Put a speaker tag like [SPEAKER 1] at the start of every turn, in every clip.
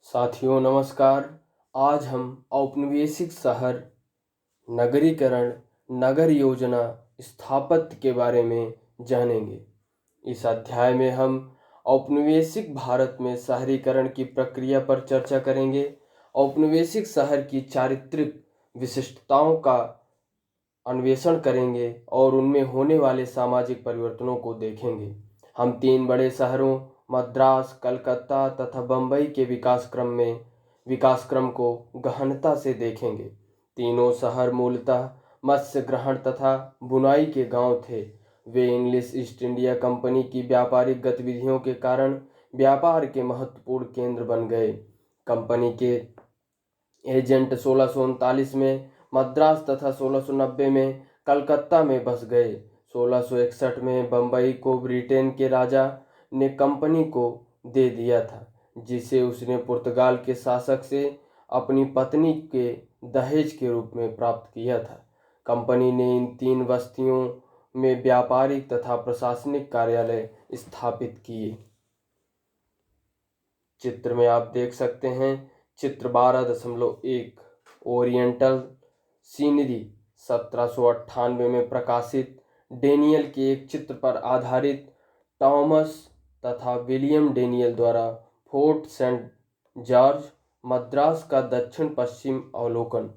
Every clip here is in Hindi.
[SPEAKER 1] साथियों नमस्कार। आज हम औपनिवेशिक शहर, नगरीकरण, नगर योजना, स्थापत्य के बारे में जानेंगे। इस अध्याय में हम औपनिवेशिक भारत में शहरीकरण की प्रक्रिया पर चर्चा करेंगे। औपनिवेशिक शहर की चारित्रिक विशिष्टताओं का अन्वेषण करेंगे और उनमें होने वाले सामाजिक परिवर्तनों को देखेंगे। हम 3 बड़े शहरों मद्रास, कलकत्ता तथा बम्बई के विकास क्रम को गहनता से देखेंगे। तीनों शहर मूलतः मत्स्य ग्रहण तथा बुनाई के गांव थे। वे इंग्लिश ईस्ट इंडिया कंपनी की व्यापारिक गतिविधियों के कारण व्यापार के महत्वपूर्ण केंद्र बन गए। कंपनी के एजेंट 1639 में मद्रास तथा 1690 में कलकत्ता में बस गए। 1661 में बम्बई को ब्रिटेन के राजा ने कंपनी को दे दिया था, जिसे उसने पुर्तगाल के शासक से अपनी पत्नी के दहेज के रूप में प्राप्त किया था। कंपनी ने इन 3 बस्तियों में व्यापारिक तथा प्रशासनिक कार्यालय स्थापित किए। चित्र में आप देख सकते हैं। चित्र 12.1 ओरिएंटल सीनरी 1798 में प्रकाशित डेनियल के एक चित्र पर आधारित टॉमस तथा विलियम डेनियल द्वारा फोर्ट सेंट जॉर्ज, मद्रास का दक्षिण पश्चिम अवलोकन।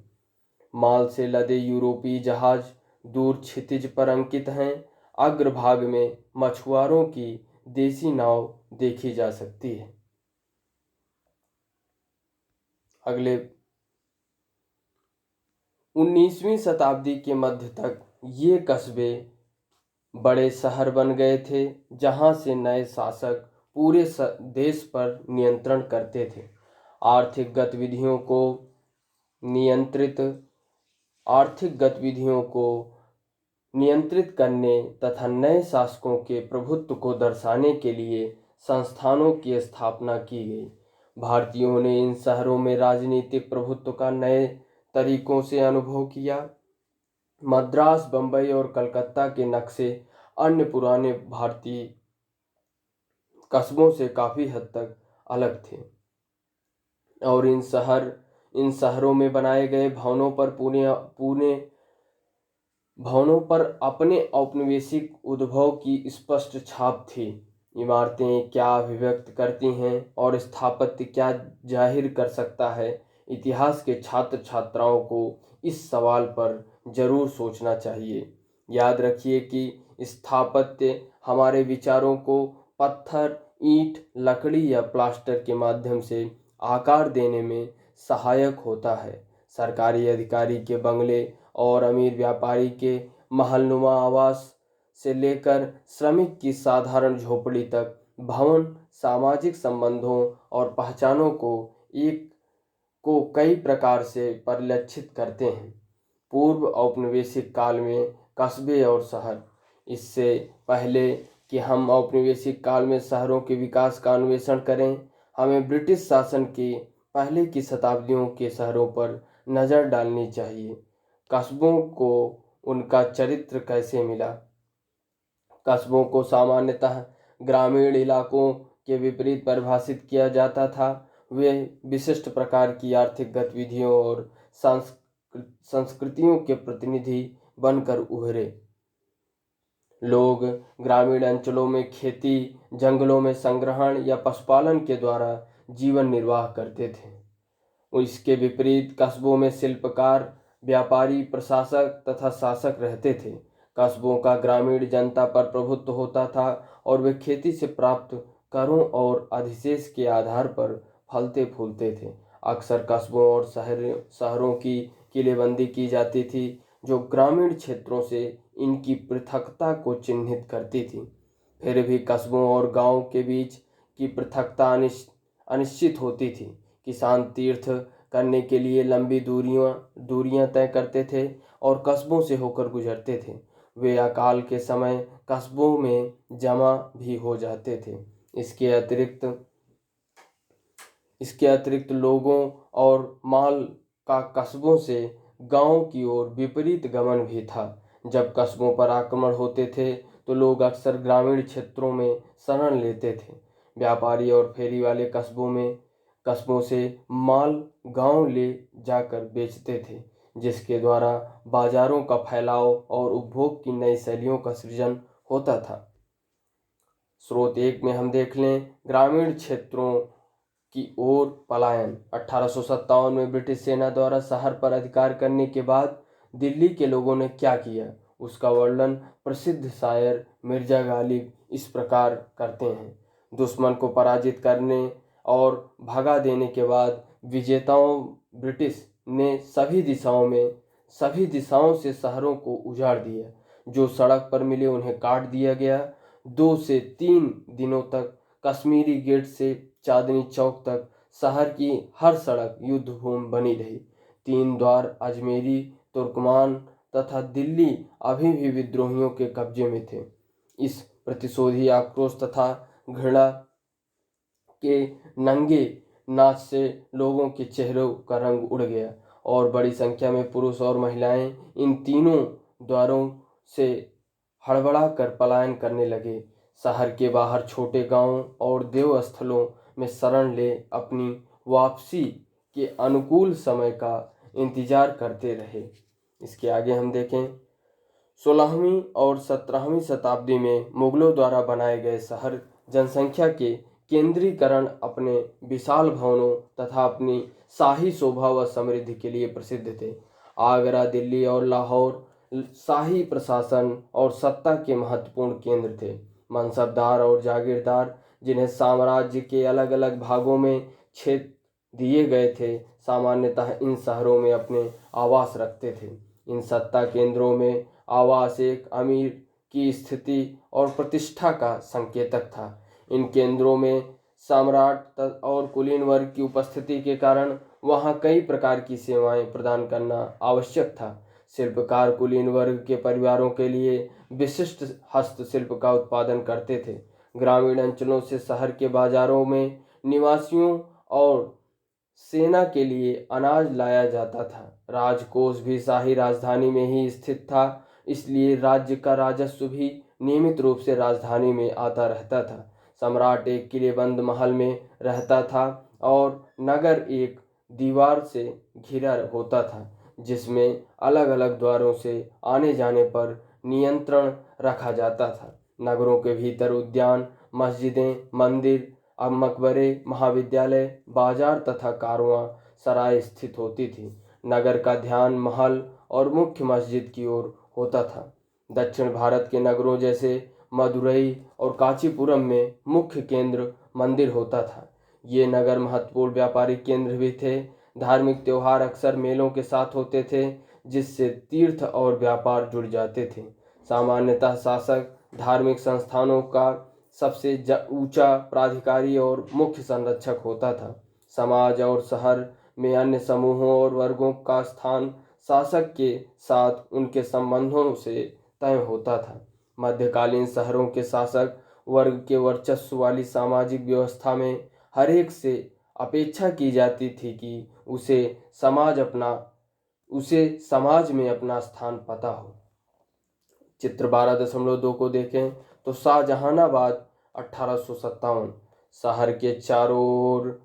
[SPEAKER 1] माल से लदे यूरोपीय जहाज दूर क्षितिज पर अंकित हैं। अग्रभाग में मछुआरों की देसी नाव देखी जा सकती है। अगले 19वीं शताब्दी के मध्य तक ये कस्बे बड़े शहर बन गए थे, जहां से नए शासक पूरे देश पर नियंत्रण करते थे। आर्थिक गतिविधियों को नियंत्रित करने तथा नए शासकों के प्रभुत्व को दर्शाने के लिए संस्थानों की स्थापना की गई। भारतीयों ने इन शहरों में राजनीतिक प्रभुत्व का नए तरीकों से अनुभव किया। मद्रास, बम्बई और कलकत्ता के नक्शे अन्य पुराने भारतीय कस्बों से काफ़ी हद तक अलग थे और इन शहरों में बनाए गए भवनों पर अपने औपनिवेशिक उद्भव की स्पष्ट छाप थी। इमारतें क्या अभिव्यक्त करती हैं और स्थापत्य क्या जाहिर कर सकता है, इतिहास के छात्र छात्राओं को इस सवाल पर जरूर सोचना चाहिए। याद रखिए कि स्थापत्य हमारे विचारों को पत्थर, ईंट, लकड़ी या प्लास्टर के माध्यम से आकार देने में सहायक होता है। सरकारी अधिकारी के बंगले और अमीर व्यापारी के महलनुमा आवास से लेकर श्रमिक की साधारण झोपड़ी तक भवन सामाजिक संबंधों और पहचानों को कई प्रकार से परिलक्षित करते हैं। पूर्व औपनिवेशिक काल में कस्बे और शहर। इससे पहले कि हम औपनिवेशिक काल में शहरों के विकास का अन्वेषण करें, हमें ब्रिटिश शासन के पहले की शताब्दियों के शहरों पर नज़र डालनी चाहिए। कस्बों को उनका चरित्र कैसे मिला? कस्बों को सामान्यतः ग्रामीण इलाकों के विपरीत परिभाषित किया जाता था। वे विशिष्ट प्रकार की आर्थिक गतिविधियों और संस्कृतियों के प्रतिनिधि बनकर उभरे। लोग ग्रामीण अंचलों में खेती, जंगलों में संग्रहण या पशुपालन के द्वारा जीवन निर्वाह करते थे। इसके विपरीत कस्बों में शिल्पकार, व्यापारी, प्रशासक तथा शासक रहते थे। कस्बों का ग्रामीण जनता पर प्रभुत्व होता था और वे खेती से प्राप्त करों और अधिशेष के आधार पर फलते फूलते थे। अक्सर कस्बों और शहरों की किलेबंदी की जाती थी, जो ग्रामीण क्षेत्रों से इनकी पृथकता को चिन्हित करती थी। फिर भी कस्बों और गांवों के बीच की पृथकता अनिश्चित होती थी। किसान तीर्थ करने के लिए लंबी दूरियां तय करते थे और कस्बों से होकर गुजरते थे। वे अकाल के समय कस्बों में जमा भी हो जाते थे। इसके अतिरिक्त लोगों और माल का कस्बों से गांव की ओर विपरीत गमन भी था। जब कस्बों पर आक्रमण होते थे तो लोग अक्सर ग्रामीण क्षेत्रों में शरण लेते थे। व्यापारी और फेरी वाले कस्बों से माल गांव ले जाकर बेचते थे, जिसके द्वारा बाजारों का फैलाव और उपभोग की नई शैलियों का सृजन होता था। स्रोत एक में हम देख लें, ग्रामीण क्षेत्रों की ओर पलायन। 1857 में ब्रिटिश सेना द्वारा शहर पर अधिकार करने के बाद दिल्ली के लोगों ने क्या किया, उसका वर्णन प्रसिद्ध शायर मिर्जा गालिब इस प्रकार करते हैं। दुश्मन को पराजित करने और भगा देने के बाद विजेताओं ब्रिटिश ने सभी दिशाओं से शहरों को उजाड़ दिया। जो सड़क पर मिले उन्हें काट दिया गया। 2 से 3 दिनों तक कश्मीरी गेट से चांदनी चौक तक शहर की हर सड़क युद्ध भूमि बनी रही। 3 द्वार अजमेरी, तुर्कमान तथा दिल्ली अभी भी विद्रोहियों के कब्जे में थे। इस प्रतिशोधी आक्रोश तथा घृणा के नंगे नाच से लोगों के चेहरों का रंग उड़ गया और बड़ी संख्या में पुरुष और महिलाएं इन तीनों द्वारों से हड़बड़ा कर पलायन करने लगे। शहर के बाहर छोटे गांवों और देव स्थलों में शरण ले अपनी वापसी के अनुकूल समय का इंतजार करते रहे। इसके आगे हम देखें, 16वीं और 17वीं शताब्दी में मुगलों द्वारा बनाए गए शहर जनसंख्या के केंद्रीकरण, अपने विशाल भवनों तथा अपनी शाही शोभा व समृद्धि के लिए प्रसिद्ध थे। आगरा, दिल्ली और लाहौर शाही प्रशासन और सत्ता के महत्वपूर्ण केंद्र थे। मनसबदार और जागीरदार, जिन्हें साम्राज्य के अलग अलग भागों में क्षेत्र दिए गए थे, सामान्यतः इन शहरों में अपने आवास रखते थे। इन सत्ता केंद्रों में आवास एक अमीर की स्थिति और प्रतिष्ठा का संकेतक था। इन केंद्रों में सम्राट और कुलीन वर्ग की उपस्थिति के कारण वहां कई प्रकार की सेवाएं प्रदान करना आवश्यक था। शिल्पकार कुलीन वर्ग के परिवारों के लिए विशिष्ट हस्तशिल्प का उत्पादन करते थे। ग्रामीण अंचलों से शहर के बाजारों में निवासियों और सेना के लिए अनाज लाया जाता था। राजकोष भी शाही राजधानी में ही स्थित था, इसलिए राज्य का राजस्व भी नियमित रूप से राजधानी में आता रहता था। सम्राट एक किलेबंद महल में रहता था और नगर एक दीवार से घिरा होता था, जिसमें अलग अलग द्वारों से आने जाने पर नियंत्रण रखा जाता था। नगरों के भीतर उद्यान, मस्जिदें, मंदिर, मकबरे, महाविद्यालय, बाजार तथा कारवां सराय स्थित होती थी। नगर का ध्यान महल और मुख्य मस्जिद की ओर होता था। दक्षिण भारत के नगरों जैसे मदुरई और कांचीपुरम में मुख्य केंद्र मंदिर होता था। ये नगर महत्वपूर्ण व्यापारिक केंद्र भी थे। धार्मिक त्योहार अक्सर मेलों के साथ होते थे, जिससे तीर्थ और व्यापार जुड़ जाते थे। सामान्यतः शासक धार्मिक संस्थानों का सबसे ऊंचा प्राधिकारी और मुख्य संरक्षक होता था। समाज और शहर में अन्य समूहों और वर्गों का स्थान शासक के साथ उनके संबंधों से तय होता था। मध्यकालीन शहरों के शासक वर्ग के वर्चस्व वाली सामाजिक व्यवस्था में हर एक से अपेक्षा की जाती थी कि उसे समाज में अपना पता पता हो। चित्र 12.2 को देखें तो शाहजहानाबाद 1857, शहर के चारों ओर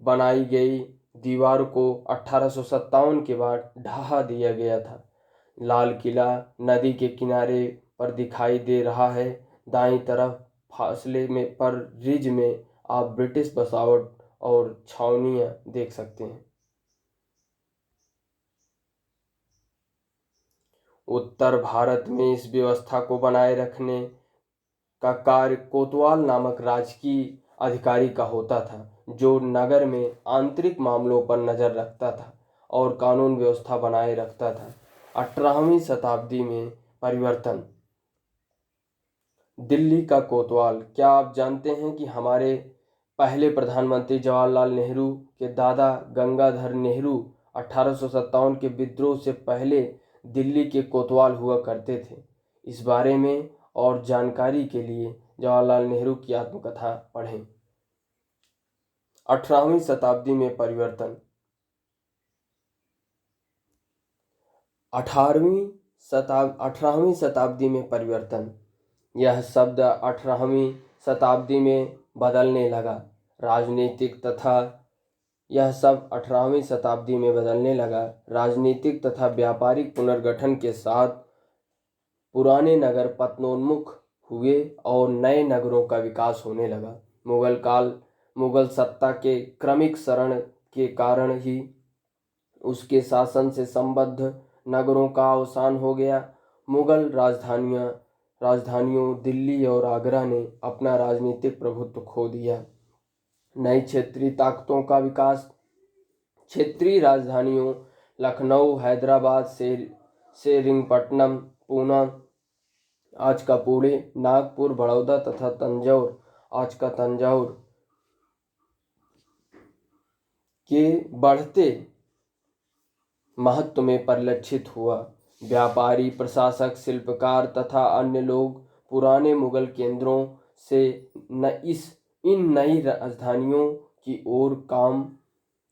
[SPEAKER 1] बनाई गई दीवार को 1857 के बाद ढहा दिया गया था। लाल किला नदी के किनारे पर दिखाई दे रहा है। दाईं तरफ फासले में पर रिज में आप ब्रिटिश बसावट और छावनियां देख सकते हैं। उत्तर भारत में इस व्यवस्था को बनाए रखने का कार्य कोतवाल नामक राजकीय अधिकारी का होता था, जो नगर में आंतरिक मामलों पर नजर रखता था और कानून व्यवस्था बनाए रखता था। 18वीं शताब्दी में परिवर्तन। दिल्ली का कोतवाल। क्या आप जानते हैं कि हमारे पहले प्रधानमंत्री जवाहरलाल नेहरू के दादा गंगाधर नेहरू 1857 के विद्रोह से पहले दिल्ली के कोतवाल हुआ करते थे। इस बारे में और जानकारी के लिए जवाहरलाल नेहरू की आत्मकथा पढ़ें। 18वीं शताब्दी में परिवर्तन। 18वीं शताब्दी में परिवर्तन, यह शब्द 18वीं शताब्दी में बदलने लगा। राजनीतिक तथा यह सब 18वीं शताब्दी में बदलने लगा। राजनीतिक तथा व्यापारिक पुनर्गठन के साथ पुराने नगर पतनोन्मुख हुए और नए नगरों का विकास होने लगा। मुगल सत्ता के क्रमिक क्षरण के कारण ही उसके शासन से संबद्ध नगरों का अवसान हो गया। मुगल राजधानियों दिल्ली और आगरा ने अपना राजनीतिक प्रभुत्व खो दिया। नई क्षेत्रीय ताकतों का विकास। क्षेत्रीय राजधानियों लखनऊ, हैदराबाद, सेरिंगपट्टनम, पूना आज का पुणे, नागपुर, बड़ौदा तथा तंजौर आज का तंजौर के बढ़ते महत्व में परिलक्षित हुआ। व्यापारी, प्रशासक, शिल्पकार तथा अन्य लोग पुराने मुगल केंद्रों से इन नई राजधानियों की ओर काम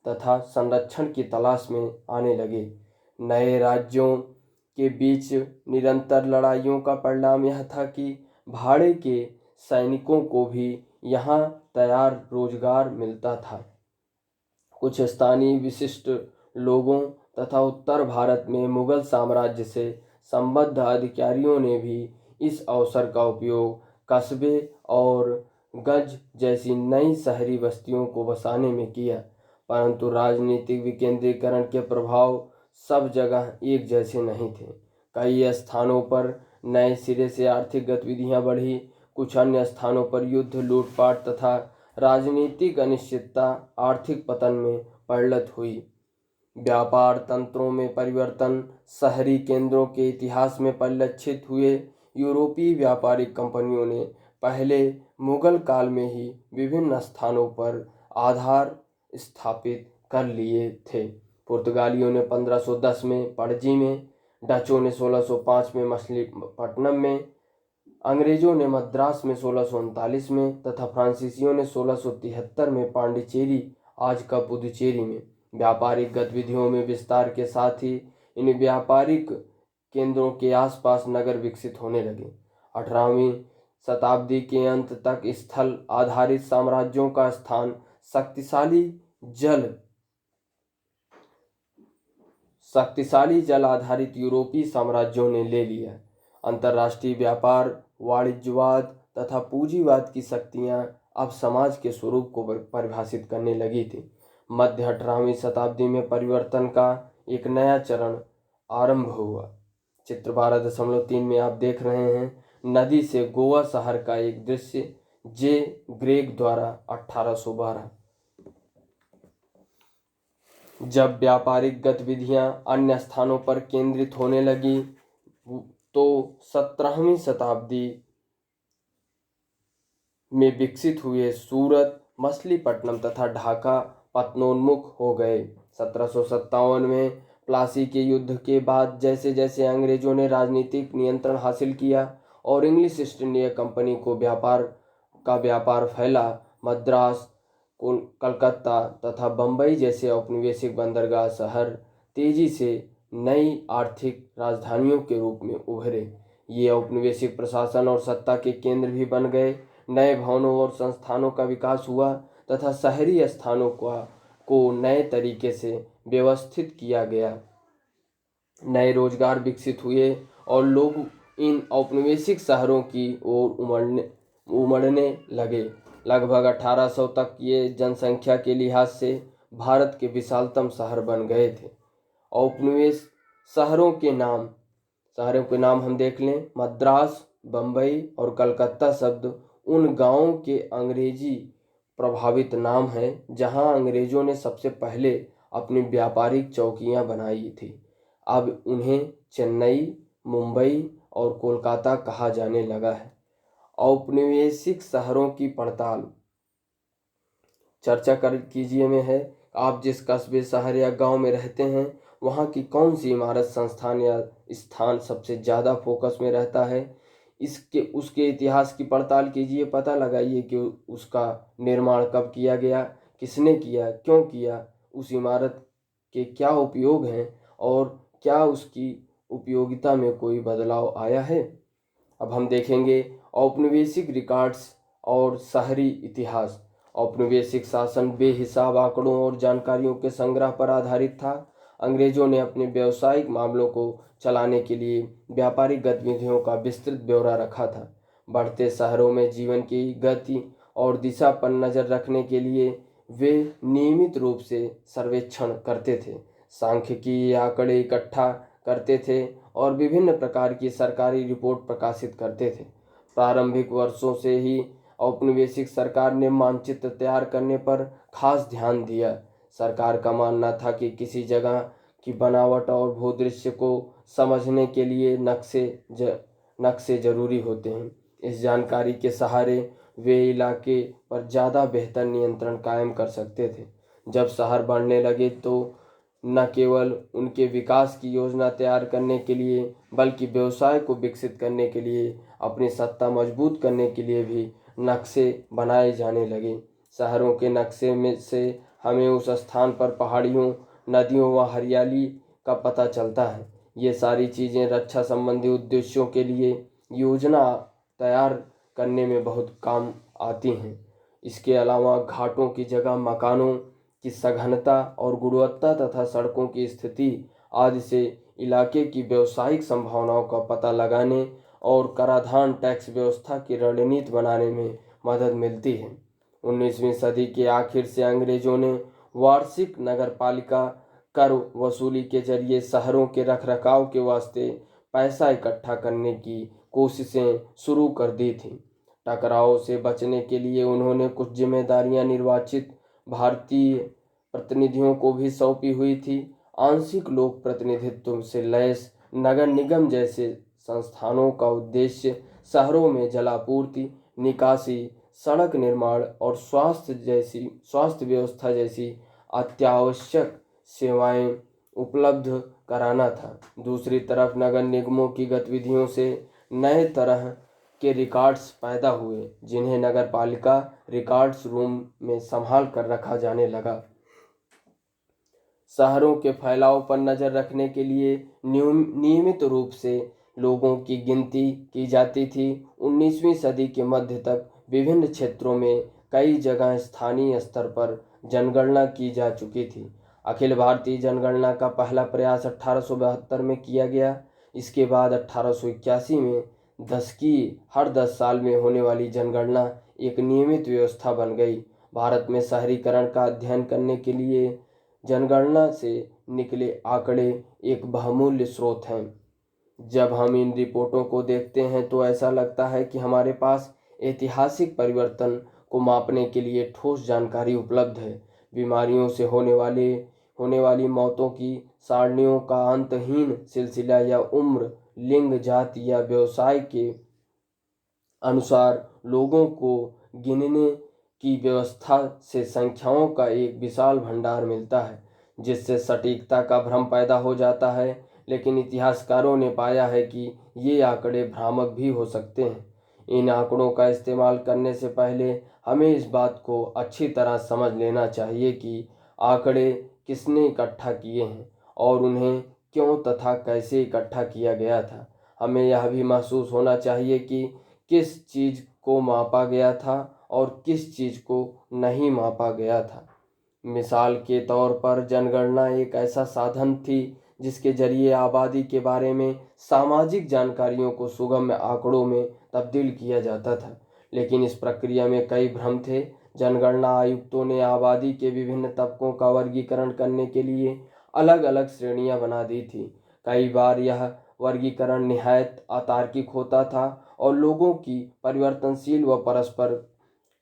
[SPEAKER 1] तथा संरक्षण की तलाश में आने लगे। नए राज्यों के बीच निरंतर लड़ाइयों का परिणाम यह था कि भाड़े के सैनिकों को भी यहाँ तैयार रोजगार मिलता था। कुछ स्थानीय विशिष्ट लोगों तथा उत्तर भारत में मुगल साम्राज्य से संबद्ध अधिकारियों ने भी इस अवसर का उपयोग कस्बे और गंज जैसी नई शहरी बस्तियों को बसाने में किया, परंतु राजनीतिक विकेंद्रीकरण के प्रभाव सब जगह एक जैसे नहीं थे। कई स्थानों पर नए सिरे से आर्थिक गतिविधियां बढ़ी, कुछ अन्य स्थानों पर युद्ध, लूटपाट तथा राजनीतिक अनिश्चितता आर्थिक पतन में परिणत हुई। व्यापार तंत्रों में परिवर्तन। शहरी केंद्रों के इतिहास में परिलक्षित हुए। यूरोपीय व्यापारिक कंपनियों ने पहले मुगल काल में ही विभिन्न स्थानों पर आधार स्थापित कर लिए थे। पुर्तगालियों ने 1510 में पणजी में, डचों ने 1605 में मछलीपट्टनम में, अंग्रेजों ने मद्रास में 1639 में तथा फ्रांसीसियों ने 1673 में पांडिचेरी आज का पुदुचेरी में। व्यापारिक गतिविधियों में विस्तार के साथ ही इन व्यापारिक केंद्रों के आसपास नगर विकसित होने लगे। 18वीं शताब्दी के अंत तक स्थल आधारित साम्राज्यों का स्थान शक्तिशाली जल आधारित यूरोपीय साम्राज्यों ने ले लिया। अंतर्राष्ट्रीय व्यापार, वाणिज्यवाद तथा पूंजीवाद की शक्तियां अब समाज के स्वरूप को परिभाषित करने लगी थी। मध्य 18वीं शताब्दी में परिवर्तन का एक नया चरण आरंभ हुआ। चित्र 12.3 में आप देख रहे हैं नदी से गोवा शहर का एक दृश्य, जे ग्रेग द्वारा 1812। जब व्यापारिक गतिविधियां अन्य स्थानों पर केंद्रित होने लगी तो 17वीं शताब्दी में विकसित हुए सूरत, मछलीपट्टनम तथा ढाका पतनोन्मुख हो गए। 1757 में प्लासी के युद्ध के बाद जैसे जैसे अंग्रेजों ने राजनीतिक नियंत्रण हासिल किया और इंग्लिश ईस्ट इंडिया कंपनी को व्यापार फैला, मद्रास, कलकत्ता तथा बंबई जैसे औपनिवेशिक बंदरगाह शहर तेजी से नई आर्थिक राजधानियों के रूप में उभरे। ये औपनिवेशिक प्रशासन और सत्ता के केंद्र भी बन गए। नए भवनों और संस्थानों का विकास हुआ तथा शहरी स्थानों को नए तरीके से व्यवस्थित किया गया। नए रोजगार विकसित हुए और लोग इन औपनिवेशिक शहरों की ओर उमड़ने लगे। लगभग 1800 तक ये जनसंख्या के लिहाज से भारत के विशालतम शहर बन गए थे। औपनिवेश शहरों के नाम हम देख लें। मद्रास, बंबई और कलकत्ता शब्द उन गांवों के अंग्रेजी प्रभावित नाम हैं जहां अंग्रेजों ने सबसे पहले अपनी व्यापारिक चौकियां बनाई थी। अब उन्हें चेन्नई, मुंबई और कोलकाता कहा जाने लगा है। औपनिवेशिक शहरों की पड़ताल चर्चा कीजिए में है। आप जिस कस्बे, शहर या गांव में रहते हैं वहां की कौन सी इमारत, संस्थान या स्थान सबसे ज़्यादा फोकस में रहता है, उसके इतिहास की पड़ताल कीजिए। पता लगाइए कि उसका निर्माण कब किया गया, किसने किया, क्यों किया, उस इमारत के क्या उपयोग हैं और क्या उसकी उपयोगिता में कोई बदलाव आया है। अब हम देखेंगे औपनिवेशिक रिकॉर्ड्स और शहरी इतिहास। औपनिवेशिक शासन बेहिसाब आंकड़ों और जानकारियों के संग्रह पर आधारित था। अंग्रेजों ने अपने व्यावसायिक मामलों को चलाने के लिए व्यापारिक गतिविधियों का विस्तृत ब्यौरा रखा था। बढ़ते शहरों में जीवन की गति और दिशा पर नजर रखने के लिए वे नियमित रूप से सर्वेक्षण करते थे, सांख्यिकीय आंकड़े इकट्ठा करते थे और विभिन्न प्रकार की सरकारी रिपोर्ट प्रकाशित करते थे। प्रारंभिक वर्षों से ही औपनिवेशिक सरकार ने मानचित्र तैयार करने पर खास ध्यान दिया। सरकार का मानना था कि किसी जगह की बनावट और भूदृश्य को समझने के लिए नक्शे जरूरी होते हैं। इस जानकारी के सहारे वे इलाके पर ज़्यादा बेहतर नियंत्रण कायम कर सकते थे। जब शहर बढ़ने लगे तो न केवल उनके विकास की योजना तैयार करने के लिए बल्कि व्यवसाय को विकसित करने के लिए, अपनी सत्ता मजबूत करने के लिए भी नक्शे बनाए जाने लगे। शहरों के नक्शे में से हमें उस स्थान पर पहाड़ियों, नदियों व हरियाली का पता चलता है। ये सारी चीज़ें रक्षा संबंधी उद्देश्यों के लिए योजना तैयार करने में बहुत काम आती हैं। इसके अलावा घाटों की जगह मकानों की सघनता और गुणवत्ता तथा सड़कों की स्थिति आदि से इलाके की व्यावसायिक संभावनाओं का पता लगाने और कराधान टैक्स व्यवस्था की रणनीति बनाने में मदद मिलती है। 19वीं सदी के आखिर से अंग्रेजों ने वार्षिक नगरपालिका कर वसूली के जरिए शहरों के रखरखाव के वास्ते पैसा इकट्ठा करने की कोशिशें शुरू कर दी थीं। टकराव से बचने के लिए उन्होंने कुछ जिम्मेदारियां निर्वाचित भारतीय प्रतिनिधियों को भी सौंपी हुई थी। आंशिक लोक प्रतिनिधित्व से लैस नगर निगम जैसे संस्थानों का उद्देश्य शहरों में जलापूर्ति, निकासी, सड़क निर्माण और स्वास्थ्य व्यवस्था जैसी अत्यावश्यक सेवाएं उपलब्ध कराना था। दूसरी तरफ नगर निगमों की गतिविधियों से नए तरह के रिकॉर्ड्स पैदा हुए, जिन्हें नगरपालिका रिकॉर्ड्स रूम में संभाल कर रखा जाने लगा। शहरों के फैलाव पर नजर रखने के लिए नियमित रूप से लोगों की गिनती की जाती थी। 19वीं सदी के मध्य तक विभिन्न क्षेत्रों में कई जगह स्थानीय स्तर पर जनगणना की जा चुकी थी। अखिल भारतीय जनगणना का पहला प्रयास 1872 में किया गया। इसके बाद 1881 में हर 10 साल में होने वाली जनगणना एक नियमित व्यवस्था बन गई। भारत में शहरीकरण का अध्ययन करने के लिए जनगणना से निकले आंकड़े एक बहुमूल्य स्रोत हैं। जब हम इन रिपोर्टों को देखते हैं तो ऐसा लगता है कि हमारे पास ऐतिहासिक परिवर्तन को मापने के लिए ठोस जानकारी उपलब्ध है। बीमारियों से होने वाली मौतों की सारणियों का अंतहीन सिलसिला या उम्र, लिंग, जाति या व्यवसाय के अनुसार लोगों को गिनने की व्यवस्था से संख्याओं का एक विशाल भंडार मिलता है, जिससे सटीकता का भ्रम पैदा हो जाता है। लेकिन इतिहासकारों ने पाया है कि ये आंकड़े भ्रामक भी हो सकते हैं। इन आंकड़ों का इस्तेमाल करने से पहले हमें इस बात को अच्छी तरह समझ लेना चाहिए कि आंकड़े किसने इकट्ठा किए हैं और उन्हें क्यों तथा कैसे इकट्ठा किया गया था। हमें यह भी महसूस होना चाहिए कि किस चीज़ को मापा गया था और किस चीज़ को नहीं मापा गया था। मिसाल के तौर पर जनगणना एक ऐसा साधन थी जिसके जरिए आबादी के बारे में सामाजिक जानकारियों को सुगम्य आंकड़ों में तब्दील किया जाता था। लेकिन इस प्रक्रिया में कई भ्रम थे। जनगणना आयुक्तों ने आबादी के विभिन्न तबकों का वर्गीकरण करने के लिए अलग अलग श्रेणियां बना दी थी। कई बार यह वर्गीकरण निहायत अतार्किक होता था और लोगों की परिवर्तनशील व परस्पर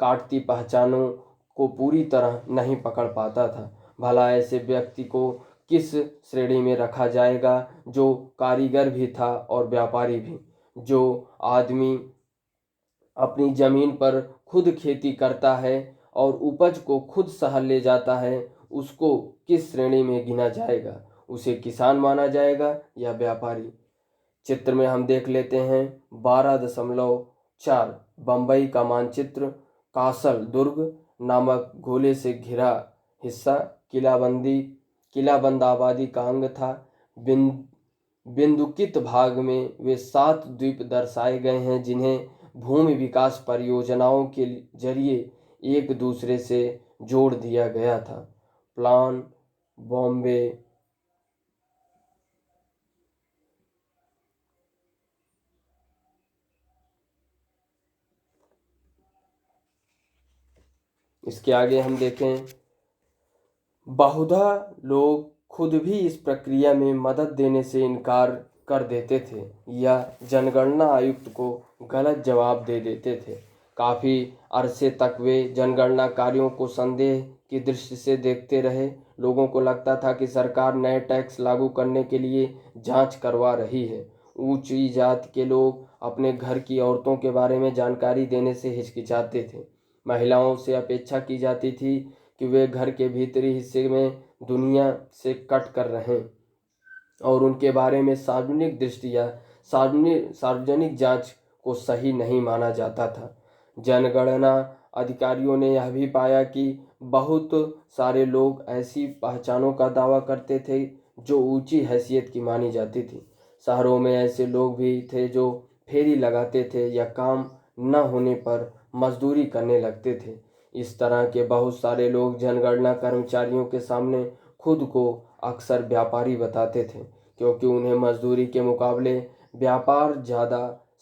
[SPEAKER 1] काटती पहचानों को पूरी तरह नहीं पकड़ पाता था। भला ऐसे व्यक्ति को किस श्रेणी में रखा जाएगा जो कारीगर भी था और व्यापारी भी? जो आदमी अपनी जमीन पर खुद खेती करता है और उपज को खुद शहर ले जाता है, उसको किस श्रेणी में गिना जाएगा? उसे किसान माना जाएगा या व्यापारी? चित्र में हम देख लेते हैं 12.4 बम्बई का मानचित्र। कासल दुर्ग नामक गोले से घिरा हिस्सा किलाबंद आबादी का अंग था। बिंदुकित भाग में वे 7 द्वीप दर्शाए गए हैं, जिन्हें भूमि विकास परियोजनाओं के जरिए एक दूसरे से जोड़ दिया गया था। प्लान बॉम्बे इसके आगे हम देखें, बहुधा लोग खुद भी इस प्रक्रिया में मदद देने से इनकार कर देते थे या जनगणना आयुक्त को गलत जवाब दे देते थे। काफ़ी अरसे तक वे जनगणना कार्यों को संदेह की दृष्टि से देखते रहे। लोगों को लगता था कि सरकार नए टैक्स लागू करने के लिए जांच करवा रही है। ऊंची जाति के लोग अपने घर की औरतों के बारे में जानकारी देने से हिचकिचाते थे। महिलाओं से अपेक्षा की जाती थी कि वे घर के भीतरी हिस्से में दुनिया से कट कर रहें और उनके बारे में सार्वजनिक दृष्टि या सार्वजनिक जांच को सही नहीं माना जाता था। जनगणना अधिकारियों ने यह भी पाया कि बहुत सारे लोग ऐसी पहचानों का दावा करते थे जो ऊंची हैसियत की मानी जाती थी। शहरों में ऐसे लोग भी थे जो फेरी लगाते थे या काम न होने पर मजदूरी करने लगते थे। इस तरह के बहुत सारे लोग जनगणना कर्मचारियों के सामने खुद को अक्सर व्यापारी बताते थे, क्योंकि उन्हें मजदूरी के मुकाबले व्यापार ज़्यादा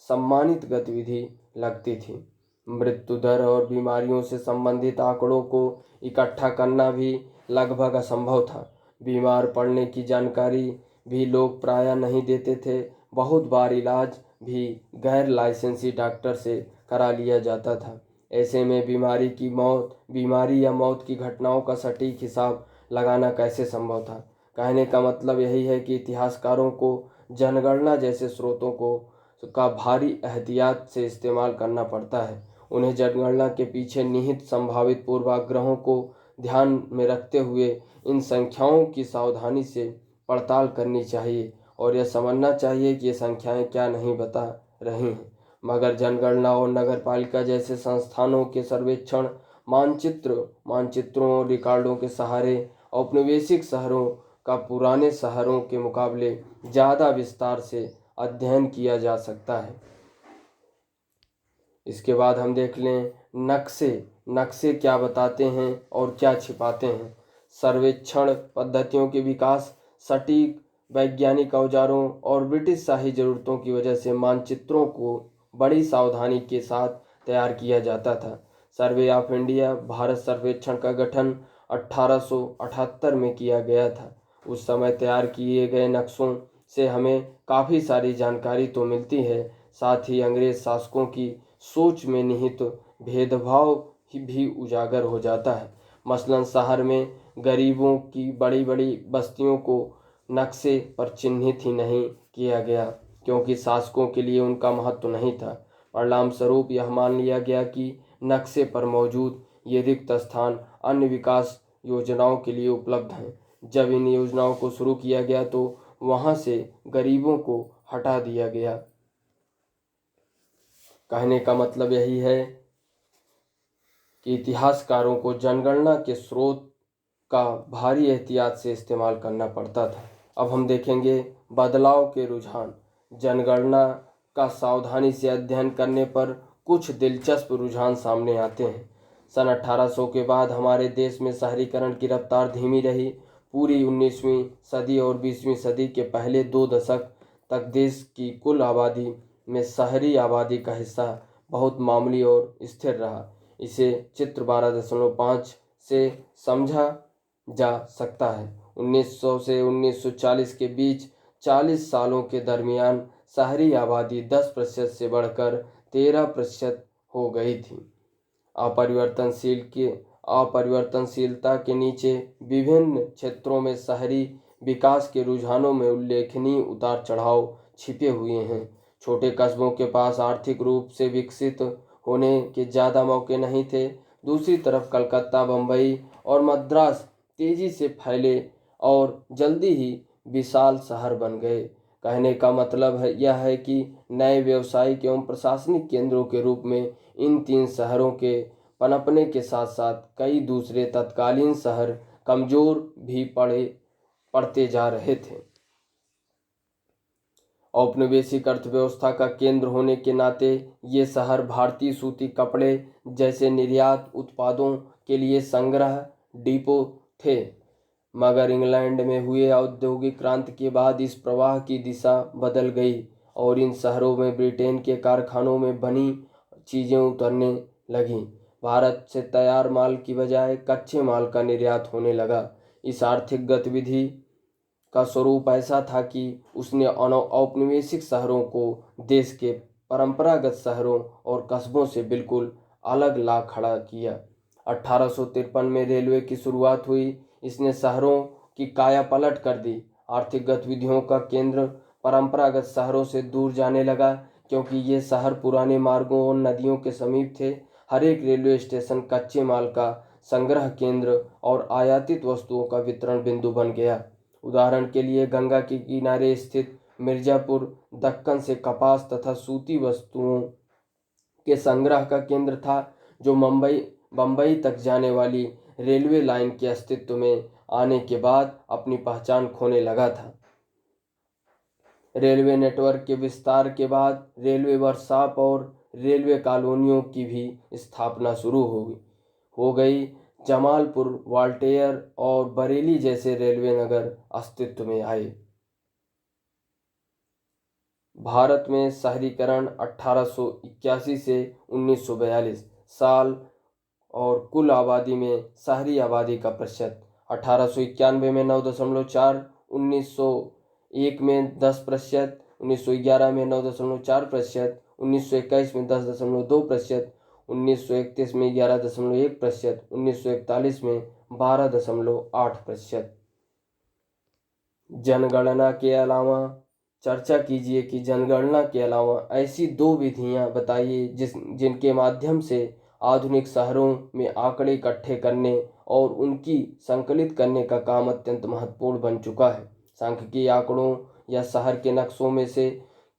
[SPEAKER 1] सम्मानित गतिविधि लगती थी। मृत्यु दर और बीमारियों से संबंधित आंकड़ों को इकट्ठा करना भी लगभग असंभव था। बीमार पड़ने की जानकारी भी लोग प्रायः नहीं देते थे। बहुत बार इलाज भी गैर लाइसेंसी डॉक्टर से करा लिया जाता था। ऐसे में बीमारी या मौत की घटनाओं का सटीक हिसाब लगाना कैसे संभव था। कहने का मतलब यही है कि इतिहासकारों को जनगणना जैसे स्रोतों को का भारी एहतियात से इस्तेमाल करना पड़ता है। उन्हें जनगणना के पीछे निहित संभावित पूर्वाग्रहों को ध्यान में रखते हुए इन संख्याओं की सावधानी से पड़ताल करनी चाहिए और यह समझना चाहिए कि ये संख्याएं क्या नहीं बता रही हैं। मगर जनगणना और नगरपालिका जैसे संस्थानों के सर्वेक्षण मानचित्रों और रिकॉर्डों के सहारे औपनिवेशिक शहरों का पुराने शहरों के मुकाबले ज़्यादा विस्तार से अध्ययन किया जा सकता है। इसके बाद हम देख लें नक्शे क्या बताते हैं और क्या छिपाते हैं। सर्वेक्षण पद्धतियों के विकास, सटीक वैज्ञानिक औजारों और ब्रिटिश शाही ज़रूरतों की वजह से मानचित्रों को बड़ी सावधानी के साथ तैयार किया जाता था। सर्वे ऑफ इंडिया भारत सर्वेक्षण का गठन 1878 में किया गया था। उस समय तैयार किए गए नक्शों से हमें काफ़ी सारी जानकारी तो मिलती है, साथ ही अंग्रेज शासकों की सोच में निहित भेदभाव भी उजागर हो जाता है। मसलन शहर में गरीबों की बड़ी बड़ी बस्तियों को नक्शे पर चिन्हित ही नहीं किया गया, क्योंकि शासकों के लिए उनका महत्व नहीं था। परिणाम स्वरूप यह मान लिया गया कि नक्शे पर मौजूद ये रिक्त स्थान अन्य विकास योजनाओं के लिए उपलब्ध हैं। जब इन योजनाओं को शुरू किया गया तो वहाँ से गरीबों को हटा दिया गया। कहने का मतलब यही है कि इतिहासकारों को जनगणना के स्रोत का भारी एहतियात से इस्तेमाल करना पड़ता था। अब हम देखेंगे बदलाव के रुझान। जनगणना का सावधानी से अध्ययन करने पर कुछ दिलचस्प रुझान सामने आते हैं। सन 1800 के बाद हमारे देश में शहरीकरण की रफ्तार धीमी रही। पूरी 19वीं सदी और 20वीं सदी के पहले 2 दशक तक देश की कुल आबादी में शहरी आबादी का हिस्सा बहुत मामूली और स्थिर रहा। इसे चित्र 12.5 से समझा जा सकता है। 1900 से 1940 के बीच 40 सालों के दरमियान शहरी आबादी 10% से बढ़कर 13% हो गई थी। अपरिवर्तनशीलता के नीचे विभिन्न क्षेत्रों में शहरी विकास के रुझानों में उल्लेखनीय उतार चढ़ाव छिपे हुए हैं। छोटे कस्बों के पास आर्थिक रूप से विकसित होने के ज़्यादा मौके नहीं थे। दूसरी तरफ कलकत्ता, बम्बई और मद्रास तेजी से फैले और जल्दी ही विशाल शहर बन गए। कहने का मतलब यह है कि नए व्यावसायिक एवं प्रशासनिक केंद्रों के रूप में इन 3 शहरों के पनपने के साथ साथ कई दूसरे तत्कालीन शहर कमज़ोर भी पड़ते जा रहे थे। औपनिवेशिक अर्थव्यवस्था का केंद्र होने के नाते ये शहर भारतीय सूती कपड़े जैसे निर्यात उत्पादों के लिए संग्रह डिपो थे। मगर इंग्लैंड में हुए औद्योगिक क्रांति के बाद इस प्रवाह की दिशा बदल गई और इन शहरों में ब्रिटेन के कारखानों में बनी चीज़ें उतरने लगीं। भारत से तैयार माल की बजाय कच्चे माल का निर्यात होने लगा। इस आर्थिक गतिविधि का स्वरूप ऐसा था कि उसने औपनिवेशिक शहरों को देश के परंपरागत शहरों और कस्बों से बिल्कुल अलग ला खड़ा किया। 1853 में रेलवे की शुरुआत हुई। इसने शहरों की काया पलट कर दी। आर्थिक गतिविधियों का केंद्र परंपरागत शहरों से दूर जाने लगा, क्योंकि ये शहर पुराने मार्गों और नदियों के समीप थे। हर एक रेलवे स्टेशन कच्चे माल का संग्रह केंद्र और आयातित वस्तुओं का वितरण बिंदु बन गया। उदाहरण के लिए गंगा के किनारे स्थित मिर्जापुर दक्कन से कपास तथा सूती वस्तुओं के संग्रह का केंद्र था, जो बम्बई तक जाने वाली रेलवे लाइन के अस्तित्व में आने के बाद अपनी पहचान खोने लगा था। रेलवे नेटवर्क के विस्तार के बाद रेलवे वर्कशॉप और रेलवे कॉलोनियों की भी स्थापना शुरू हो गई। जमालपुर, ग्वालियर और बरेली जैसे रेलवे नगर अस्तित्व में आए। भारत में शहरीकरण 1881 से 1942 साल और कुल आबादी में शहरी आबादी का प्रतिशत 1891 में 9.4, 1901 में 10%, 1911 में 9.4%, 1921 में 10.2%, 1931 में 11.1%, 1941 में 12.8%। जनगणना के अलावा चर्चा कीजिए कि जनगणना के अलावा ऐसी दो विधियां बताइए जिनके माध्यम से आधुनिक शहरों में आंकड़े इकट्ठे करने और उनकी संकलित करने का काम अत्यंत महत्वपूर्ण बन चुका है। सांख्यिकीय आंकड़ों या शहर के नक्शों में से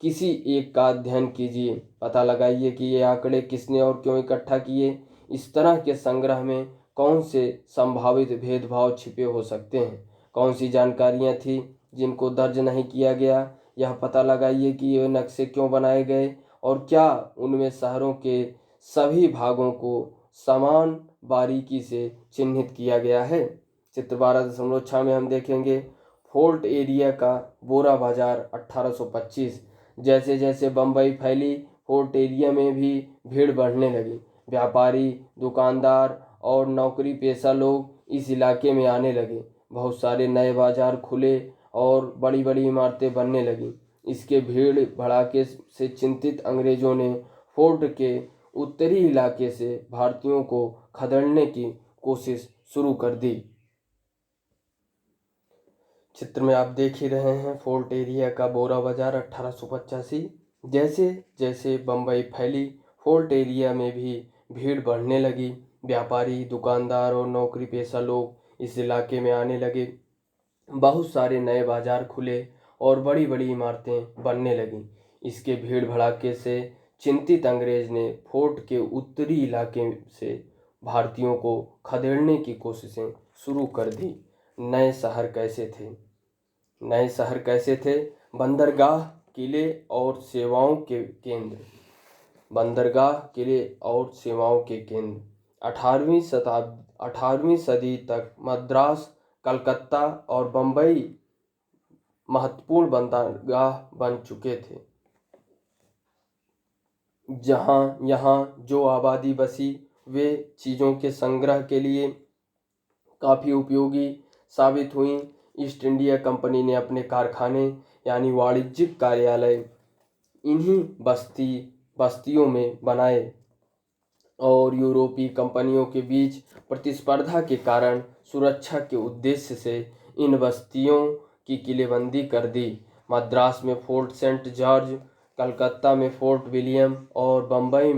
[SPEAKER 1] किसी एक का अध्ययन कीजिए। पता लगाइए कि ये आंकड़े किसने और क्यों इकट्ठा किए। इस तरह के संग्रह में कौन से संभावित भेदभाव छिपे हो सकते हैं, कौन सी जानकारियां थी जिनको दर्ज नहीं किया गया। यह पता लगाइए कि ये नक्शे क्यों बनाए गए और क्या उनमें शहरों के सभी भागों को समान बारीकी से चिन्हित किया गया है। चित्र 12.6 में हम देखेंगे फोर्ट एरिया का बोरा बाजार 1825। जैसे जैसे बम्बई फैली, फोर्ट एरिया में भी भीड़ बढ़ने लगी। व्यापारी, दुकानदार और नौकरी पेशा लोग इस इलाके में आने लगे। बहुत सारे नए बाजार खुले और बड़ी बड़ी इमारतें बनने लगीं। इसके भीड़ भड़ाके से चिंतित अंग्रेजों ने फोर्ट के उत्तरी इलाके से भारतीयों को खदेड़ने की कोशिश शुरू कर दी। चित्र में आप देख ही रहे हैं फोर्ट एरिया का बोरा बाजार 1885। जैसे जैसे बम्बई फैली, फोर्ट एरिया में भी भीड़ बढ़ने लगी। व्यापारी, दुकानदार और नौकरी पेशा लोग इस इलाके में आने लगे। बहुत सारे नए बाजार खुले और बड़ी बड़ी इमारतें बनने लगीं। इसके भीड़ भड़ाके से चिंतित अंग्रेज ने फोर्ट के उत्तरी इलाके से भारतीयों को खदेड़ने की कोशिशें शुरू कर दी। नए शहर कैसे थे? नए शहर कैसे थे? बंदरगाह, किले और सेवाओं के केंद्र। बंदरगाह, किले और सेवाओं के केंद्र 18वीं सदी तक मद्रास, कलकत्ता और बम्बई महत्वपूर्ण बंदरगाह बन चुके थे। जहां यहाँ जो आबादी बसी वे चीज़ों के संग्रह के लिए काफ़ी उपयोगी साबित हुई। ईस्ट इंडिया कंपनी ने अपने कारखाने यानी वाणिज्यिक कार्यालय इन्हीं बस्तियों में बनाए और यूरोपीय कंपनियों के बीच प्रतिस्पर्धा के कारण सुरक्षा के उद्देश्य से इन बस्तियों की किलेबंदी कर दी। मद्रास में फोर्ट सेंट जॉर्ज, कलकत्ता में फोर्ट विलियम और बम्बई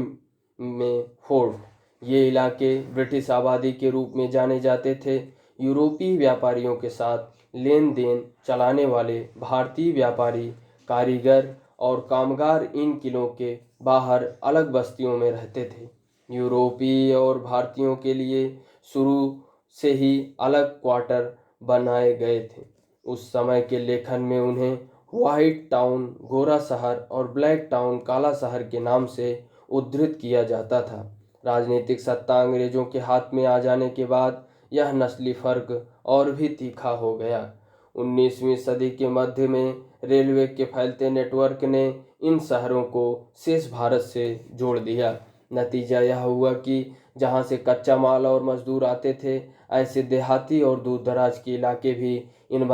[SPEAKER 1] में फोर्ट ये इलाके ब्रिटिश आबादी के रूप में जाने जाते थे। यूरोपीय व्यापारियों के साथ लेन देन चलाने वाले भारतीय व्यापारी, कारीगर और कामगार इन किलों के बाहर अलग बस्तियों में रहते थे। यूरोपीय और भारतीयों के लिए शुरू से ही अलग क्वार्टर बनाए गए थे। उस समय के लेखन में उन्हें व्हाइट टाउन गोरा शहर और ब्लैक टाउन काला शहर के नाम से उद्धृत किया जाता था। राजनीतिक सत्ता अंग्रेजों के हाथ में आ जाने के बाद यह नस्ली फर्क और भी तीखा हो गया। 19वीं सदी के मध्य में रेलवे के फैलते नेटवर्क ने इन शहरों को शेष भारत से जोड़ दिया। नतीजा यह हुआ कि जहां से कच्चा माल और मजदूर आते थे, ऐसे देहाती और दूर दराज के इलाके भी इन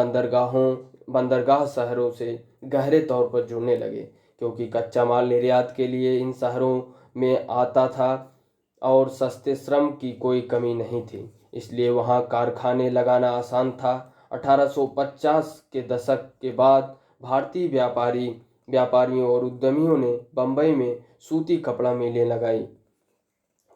[SPEAKER 1] बंदरगाह शहरों से गहरे तौर पर जुड़ने लगे, क्योंकि कच्चा माल निर्यात के लिए इन शहरों में आता था और सस्ते श्रम की कोई कमी नहीं थी, इसलिए वहां कारखाने लगाना आसान था। 1850 के दशक के बाद भारतीय व्यापारियों और उद्यमियों ने बंबई में सूती कपड़ा मिलें लगाई।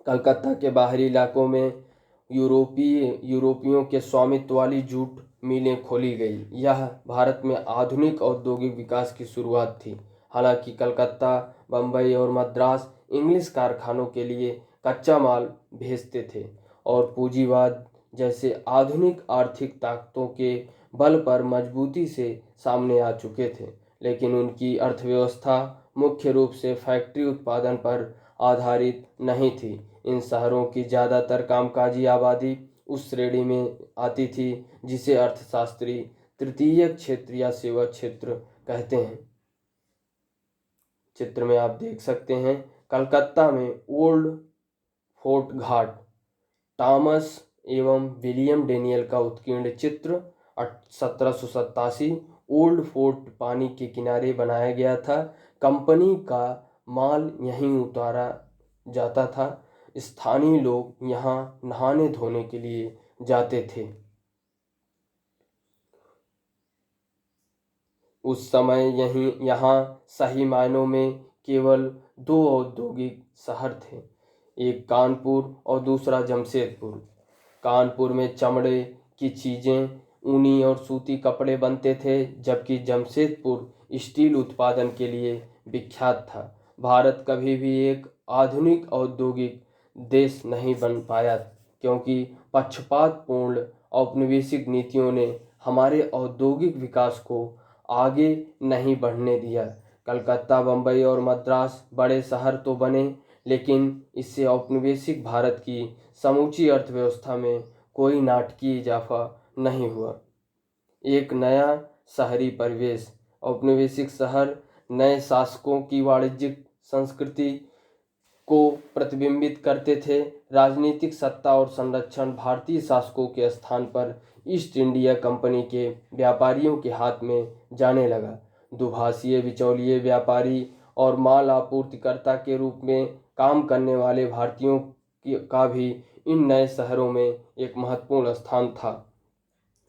[SPEAKER 1] कलकत्ता के बाहरी इलाकों में यूरोपियों के स्वामित्व वाली जूट मिलें खोली गई। यह भारत में आधुनिक औद्योगिक विकास की शुरुआत थी। हालांकि कलकत्ता, बंबई और मद्रास इंग्लिश कारखानों के लिए कच्चा माल भेजते थे और पूंजीवाद जैसे आधुनिक आर्थिक ताकतों के बल पर मजबूती से सामने आ चुके थे, लेकिन उनकी अर्थव्यवस्था मुख्य रूप से फैक्ट्री उत्पादन पर आधारित नहीं थी। इन शहरों की ज़्यादातर कामकाजी आबादी उस श्रेणी में आती थी जिसे अर्थशास्त्री तृतीय क्षेत्र या सेवा क्षेत्र कहते हैं। चित्र में आप देख सकते हैं कलकत्ता में ओल्ड फोर्ट घाट टॉमस एवं विलियम डेनियल का उत्कीर्ण चित्र 1787। ओल्ड फोर्ट पानी के किनारे बनाया गया था। कंपनी का माल यहीं उतारा जाता था। स्थानीय लोग यहाँ नहाने धोने के लिए जाते थे। उस समय यहाँ सही मायनों में केवल दो औद्योगिक शहर थे, एक कानपुर और दूसरा जमशेदपुर। कानपुर में चमड़े की चीज़ें, ऊनी और सूती कपड़े बनते थे, जबकि जमशेदपुर स्टील उत्पादन के लिए विख्यात था। भारत कभी भी एक आधुनिक औद्योगिक देश नहीं बन पाया, क्योंकि पक्षपातपूर्ण औपनिवेशिक नीतियों ने हमारे औद्योगिक विकास को आगे नहीं बढ़ने दिया। कलकत्ता, बंबई और मद्रास बड़े शहर तो बने, लेकिन इससे औपनिवेशिक भारत की समूची अर्थव्यवस्था में कोई नाटकीय इजाफा नहीं हुआ। एक नया शहरी परिवेश, औपनिवेशिक शहर नए शासकों की वाणिज्यिक संस्कृति को प्रतिबिंबित करते थे। राजनीतिक सत्ता और संरक्षण भारतीय शासकों के स्थान पर ईस्ट इंडिया कंपनी के व्यापारियों के हाथ में जाने लगा। दुभाषीय बिचौलिए व्यापारी और माल आपूर्तिकर्ता के रूप में काम करने वाले भारतीयों का भी इन नए शहरों में एक महत्वपूर्ण स्थान था।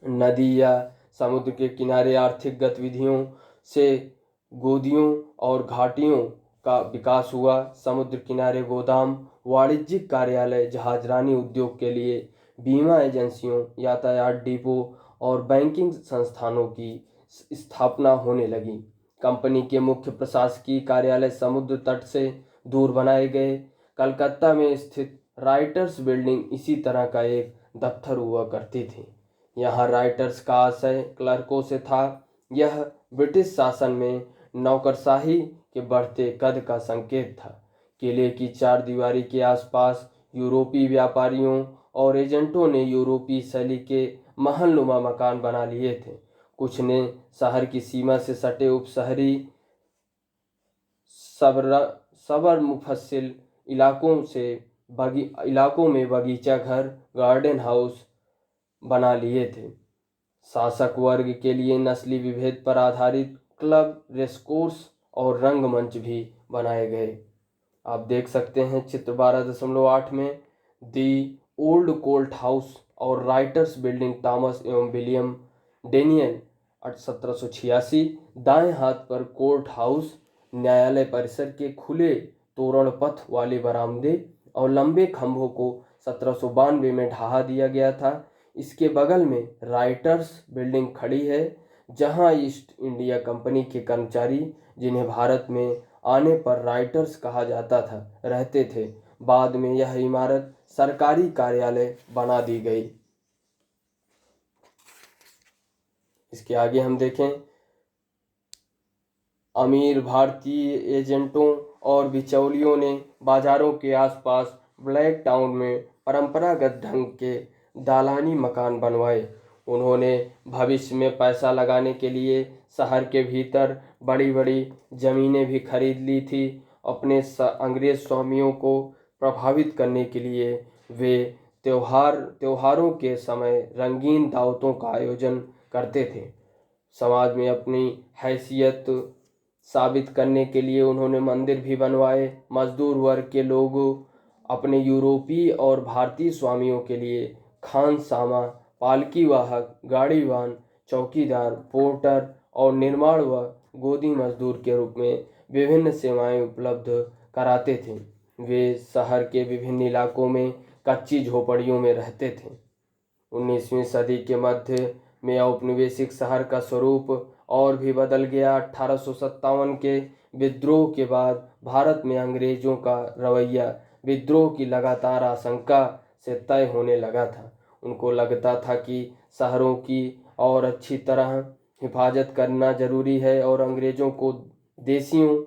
[SPEAKER 1] नदी या समुद्र के किनारे आर्थिक गतिविधियों से गोदियों और घाटियों का विकास हुआ। समुद्र किनारे गोदाम, वाणिज्यिक कार्यालय, जहाजरानी उद्योग के लिए बीमा एजेंसियों, यातायात डिपो और बैंकिंग संस्थानों की स्थापना होने लगी। कंपनी के मुख्य प्रशासकीय कार्यालय समुद्र तट से दूर बनाए गए। कलकत्ता में स्थित राइटर्स बिल्डिंग इसी तरह का एक दफ्तर हुआ करती थी। यहाँ राइटर्स का आशय क्लर्कों से था। यह ब्रिटिश शासन में नौकरशाही के बढ़ते कद का संकेत था। किले की चार दीवारी के आसपास यूरोपीय व्यापारियों और एजेंटों ने यूरोपीय शैली के महलनुमा मकान बना लिए थे। कुछ ने शहर की सीमा से सटे उपशहरी सबर मुफस्सिल इलाकों में बगीचा घर, गार्डन हाउस बना लिए थे। शासक वर्ग के लिए नस्ली विभेद पर आधारित क्लब, रेसकोर्स और रंगमंच भी बनाए गए। आप देख सकते हैं चित्र 12.8 में दी ओल्ड कोर्ट हाउस और राइटर्स बिल्डिंग टॉमस एवं विलियम डेनियल 1786। दाएं हाथ पर कोर्ट हाउस, न्यायालय परिसर के खुले तोरण पथ वाले बरामदे और लंबे खंभों को 1792 में ढहा दिया गया था। इसके बगल में राइटर्स बिल्डिंग खड़ी है, जहां ईस्ट इंडिया कंपनी के कर्मचारी, जिन्हें भारत में आने पर राइटर्स कहा जाता था, रहते थे। बाद में यह इमारत सरकारी कार्यालय बना दी गई। इसके आगे हम देखें अमीर भारतीय एजेंटों और बिचौलियों ने बाजारों के आसपास ब्लैक टाउन में परंपरागत ढंग के दालानी मकान बनवाए। उन्होंने भविष्य में पैसा लगाने के लिए शहर के भीतर बड़ी बड़ी जमीनें भी खरीद ली थी। अपने अंग्रेज स्वामियों को प्रभावित करने के लिए वे त्योहारों के समय रंगीन दावतों का आयोजन करते थे। समाज में अपनी हैसियत साबित करने के लिए उन्होंने मंदिर भी बनवाए। मजदूर वर्ग के लोग अपने यूरोपीय और भारतीय स्वामियों के लिए खानसामा, पालकी वाहक, गाड़ीवान, चौकीदार, पोर्टर और निर्माण व गोदी मजदूर के रूप में विभिन्न सेवाएं उपलब्ध कराते थे। वे शहर के विभिन्न इलाकों में कच्ची झोपड़ियों में रहते थे। 19वीं सदी के मध्य में औपनिवेशिक शहर का स्वरूप और भी बदल गया। 1857 के विद्रोह के बाद भारत में अंग्रेजों का रवैया विद्रोह की लगातार आशंका से तय होने लगा था। उनको लगता था कि शहरों की और अच्छी तरह हिफाजत करना जरूरी है और अंग्रेजों को देशियों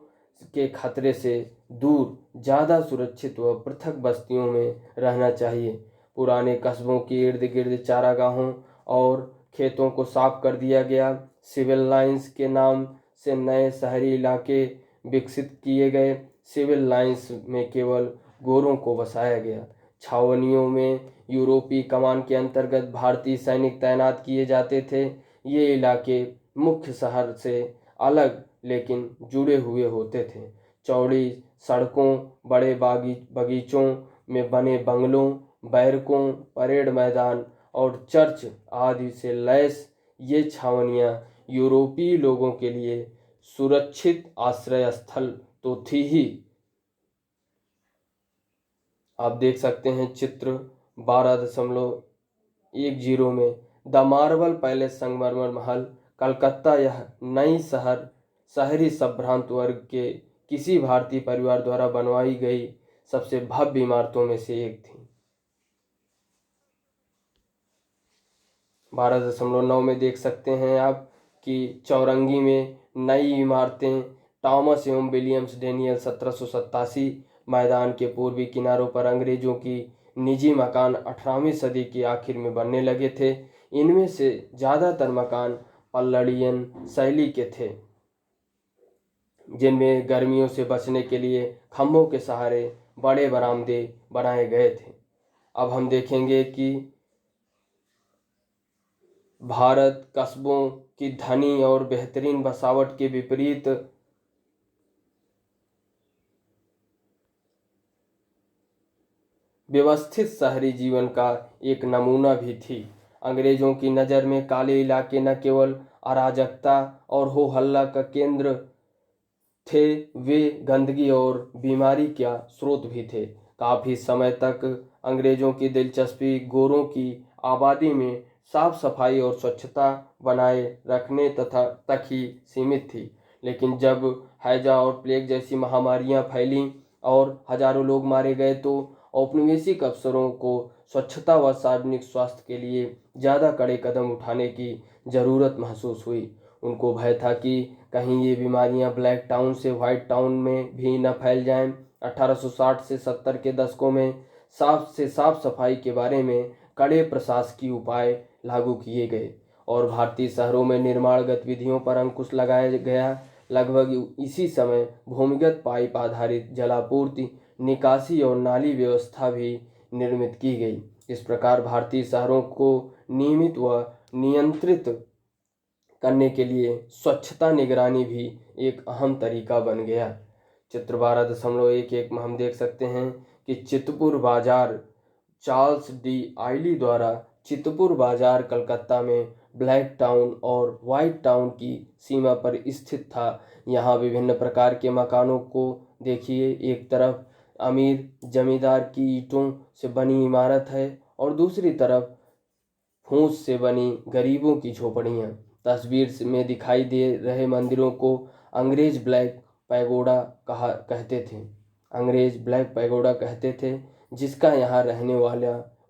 [SPEAKER 1] के खतरे से दूर ज़्यादा सुरक्षित व पृथक बस्तियों में रहना चाहिए। पुराने कस्बों के इर्द गिर्द चारागाहों और खेतों को साफ कर दिया गया। सिविल लाइंस के नाम से नए शहरी इलाके विकसित किए गए। सिविल लाइंस में केवल गोरों को बसाया गया। छावनियों में यूरोपीय कमान के अंतर्गत भारतीय सैनिक तैनात किए जाते थे। ये इलाके मुख्य शहर से अलग लेकिन जुड़े हुए होते थे। चौड़ी सड़कों, बड़े बगीचों में बने बंगलों, बैरकों, परेड मैदान और चर्च आदि से लैस ये छावनियाँ यूरोपीय लोगों के लिए सुरक्षित आश्रय स्थल तो थी ही। आप देख सकते हैं चित्र 12.10 में द मार्बल पैलेस, संगमरमर महल, कलकत्ता। यह नई शहरी संभ्रांत वर्ग के किसी भारतीय परिवार द्वारा बनवाई गई सबसे भव्य इमारतों में से एक थी। 12.9 में देख सकते हैं आप कि चौरंगी में नई इमारतें। टॉमस एवं विलियम्स डेनियल 1787। मैदान के पूर्वी किनारों पर अंग्रेजों की निजी मकान 18वीं सदी के आखिर में बनने लगे थे। इनमें से ज़्यादातर मकान पल्लड़ियन शैली के थे, जिनमें गर्मियों से बचने के लिए खंभों के सहारे बड़े बरामदे बनाए गए थे। अब हम देखेंगे कि भारत कस्बों की धनी और बेहतरीन बसावट के विपरीत व्यवस्थित शहरी जीवन का एक नमूना भी थी। अंग्रेजों की नज़र में काले इलाके न केवल अराजकता और हो हल्ला का केंद्र थे, वे गंदगी और बीमारी का स्रोत भी थे। काफ़ी समय तक अंग्रेजों की दिलचस्पी गोरों की आबादी में साफ सफाई और स्वच्छता बनाए रखने तक ही सीमित थी। लेकिन जब हैजा और प्लेग जैसी महामारियां फैलीं और हजारों लोग मारे गए तो औपनिवेशिक अफसरों को स्वच्छता व सार्वजनिक स्वास्थ्य के लिए ज़्यादा कड़े कदम उठाने की ज़रूरत महसूस हुई। उनको भय था कि कहीं ये बीमारियां ब्लैक टाउन से व्हाइट टाउन में भी न फैल जाएं। 1860 से 70 के दशकों में साफ सफाई के बारे में कड़े प्रशासकीय उपाय लागू किए गए और भारतीय शहरों में निर्माण गतिविधियों पर अंकुश लगाया गया। लगभग इसी समय भूमिगत पाइप आधारित जलापूर्ति, निकासी और नाली व्यवस्था भी निर्मित की गई। इस प्रकार भारतीय शहरों को नियमित व नियंत्रित करने के लिए स्वच्छता निगरानी भी एक अहम तरीका बन गया। चित्र 12.11 में हम देख सकते हैं कि चितपुर बाजार, चार्ल्स डी आइली द्वारा चितपुर बाजार कलकत्ता में ब्लैक टाउन और वाइट टाउन की सीमा पर स्थित था। यहाँ विभिन्न प्रकार के मकानों को देखिए। एक तरफ अमीर जमींदार की ईंटों से बनी इमारत है और दूसरी तरफ फूस से बनी गरीबों की झोपड़ियाँ। तस्वीर में दिखाई दे रहे मंदिरों को अंग्रेज ब्लैक पैगोडा कहते थे, जिसका यहाँ रहने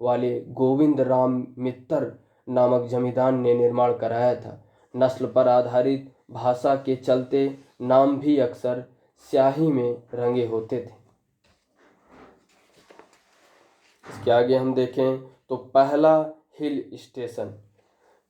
[SPEAKER 1] वाले गोविंद राम मित्तर नामक जमींदार ने निर्माण कराया था। नस्ल पर आधारित भाषा के चलते नाम भी अक्सर स्याही में रंगे होते थे। इसके आगे हम देखें तो पहला हिल स्टेशन।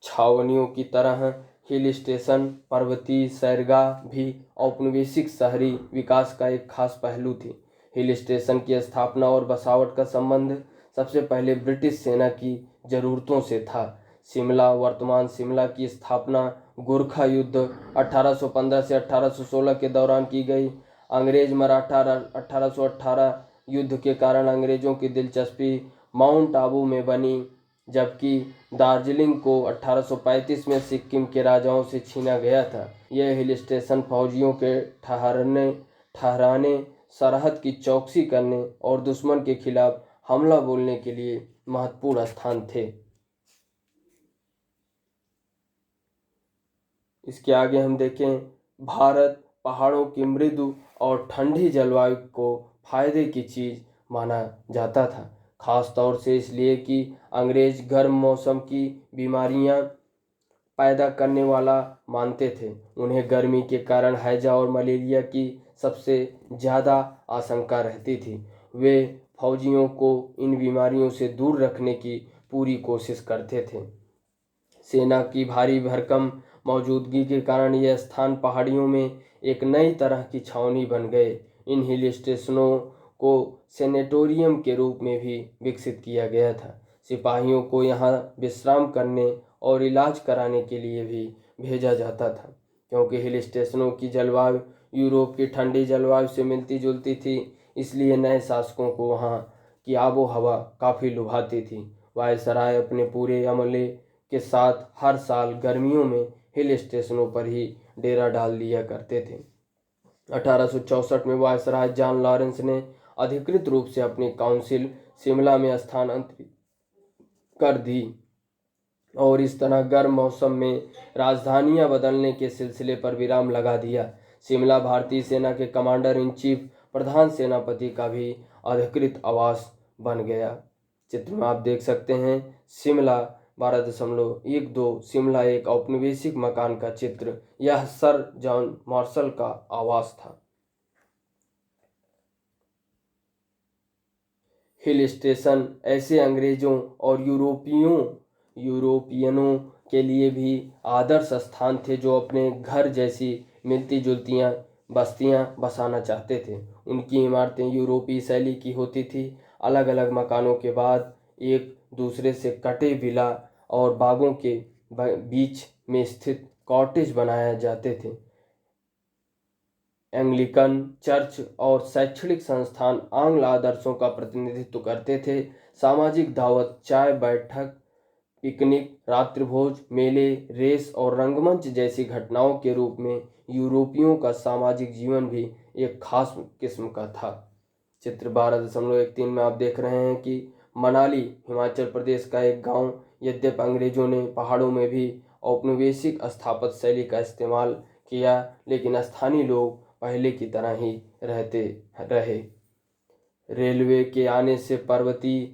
[SPEAKER 1] छावनियों की तरह हिल स्टेशन पर्वतीय सैरगाह भी औपनिवेशिक शहरी विकास का एक खास पहलू थी। हिल स्टेशन की स्थापना और बसावट का संबंध सबसे पहले ब्रिटिश सेना की जरूरतों से था। शिमला, वर्तमान शिमला की स्थापना गोरखा युद्ध 1815 से 1816 के दौरान की गई। अंग्रेज मराठा 1818 युद्ध के कारण अंग्रेजों की दिलचस्पी माउंट आबू में बनी, जबकि दार्जिलिंग को 1835 में सिक्किम के राजाओं से छीना गया था। यह हिल स्टेशन फौजियों के ठहराने, सरहद की चौकसी करने और दुश्मन के खिलाफ हमला बोलने के लिए महत्वपूर्ण स्थान थे। इसके आगे हम देखें, भारत पहाड़ों की मृदु और ठंडी जलवायु को फायदे की चीज माना जाता था, खास तौर से इसलिए कि अंग्रेज गर्म मौसम की बीमारियां पैदा करने वाला मानते थे। उन्हें गर्मी के कारण हैजा और मलेरिया की सबसे ज़्यादा आशंका रहती थी। वे फौजियों को इन बीमारियों से दूर रखने की पूरी कोशिश करते थे। सेना की भारी भरकम मौजूदगी के कारण यह स्थान पहाड़ियों में एक नई तरह की छावनी बन गए। इन हिल स्टेशनों को सेनेटोरियम के रूप में भी विकसित किया गया था। सिपाहियों को यहाँ विश्राम करने और इलाज कराने के लिए भी भेजा जाता था। क्योंकि हिल स्टेशनों की जलवायु यूरोप की ठंडी जलवायु से मिलती जुलती थी, इसलिए नए शासकों को वहाँ की आबो हवा काफ़ी लुभाती थी। वायसराय अपने पूरे अमले के साथ हर साल गर्मियों में हिल स्टेशनों पर ही डेरा डाल दिया करते थे। 1864 में वायसराय जॉन लॉरेंस ने अधिकृत रूप से अपनी काउंसिल शिमला में स्थानांतरित कर दी और इस तरह गर्म मौसम में राजधानियां बदलने के सिलसिले पर विराम लगा दिया। शिमला भारतीय सेना के कमांडर इन चीफ प्रधान सेनापति का भी अधिकृत आवास बन गया। चित्र में आप देख सकते हैं शिमला 12.12 शिमला एक औपनिवेशिक मकान का चित्र। यह सर जॉन मार्शल का आवास था। हिल स्टेशन ऐसे अंग्रेजों और यूरोपियनों के लिए भी आदर्श स्थान थे जो अपने घर जैसी मिलती जुलती बस्तियां बसाना चाहते थे। उनकी इमारतें यूरोपीय शैली की होती थी। अलग अलग मकानों के बाद एक दूसरे से कटे विला और बागों के बीच में स्थित कॉटेज बनाए जाते थे। एंग्लिकन चर्च और शैक्षणिक संस्थान आंग्ल आदर्शों का प्रतिनिधित्व करते थे। सामाजिक दावत, चाय बैठक, पिकनिक, रात्रिभोज, मेले, रेस और रंगमंच जैसी घटनाओं के रूप में यूरोपियों का सामाजिक जीवन भी एक खास किस्म का था। चित्र 12.13 में आप देख रहे हैं कि मनाली हिमाचल प्रदेश का एक गांव, यद्यपि अंग्रेजों ने पहाड़ों में भी औपनिवेशिक स्थापत्य शैली का इस्तेमाल किया, लेकिन स्थानीय लोग पहले की तरह ही रहते रहे। रेलवे के आने से पर्वतीय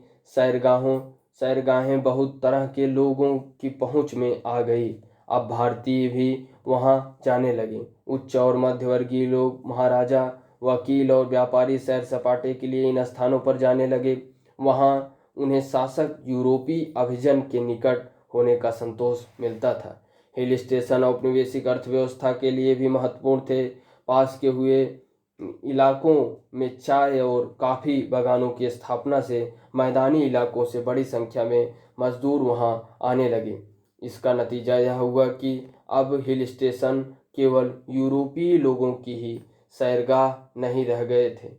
[SPEAKER 1] सैरगाहें बहुत तरह के लोगों की पहुंच में आ गई। अब भारतीय भी वहां जाने लगे। उच्च और मध्यवर्गीय लोग, महाराजा, वकील और व्यापारी सैर सपाटे के लिए इन स्थानों पर जाने लगे। वहां उन्हें शासक यूरोपीय अभिजन के निकट होने का संतोष मिलता था। हिल स्टेशन औपनिवेशिक अर्थव्यवस्था के लिए भी महत्वपूर्ण थे। पास के हुए इलाकों में चाय और कॉफ़ी बागानों की स्थापना से मैदानी इलाकों से बड़ी संख्या में मजदूर वहां आने लगे। इसका नतीजा यह हुआ कि अब हिल स्टेशन केवल यूरोपीय लोगों की ही सैरगाह नहीं रह गए थे।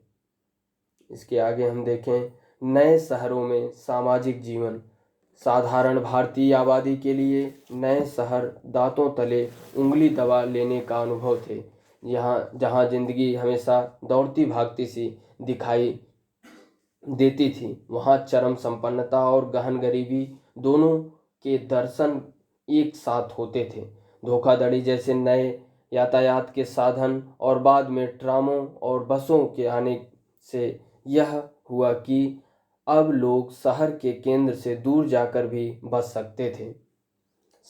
[SPEAKER 1] इसके आगे हम देखें नए शहरों में सामाजिक जीवन। साधारण भारतीय आबादी के लिए नए शहर दांतों तले उंगली दबा लेने का अनुभव थे। जहाँ जिंदगी हमेशा दौड़ती भागती सी दिखाई देती थी, वहाँ चरम संपन्नता और गहन गरीबी दोनों के दर्शन एक साथ होते थे। धोखाधड़ी जैसे नए यातायात के साधन और बाद में ट्रामों और बसों के आने से यह हुआ कि अब लोग शहर के केंद्र से दूर जाकर भी बच सकते थे।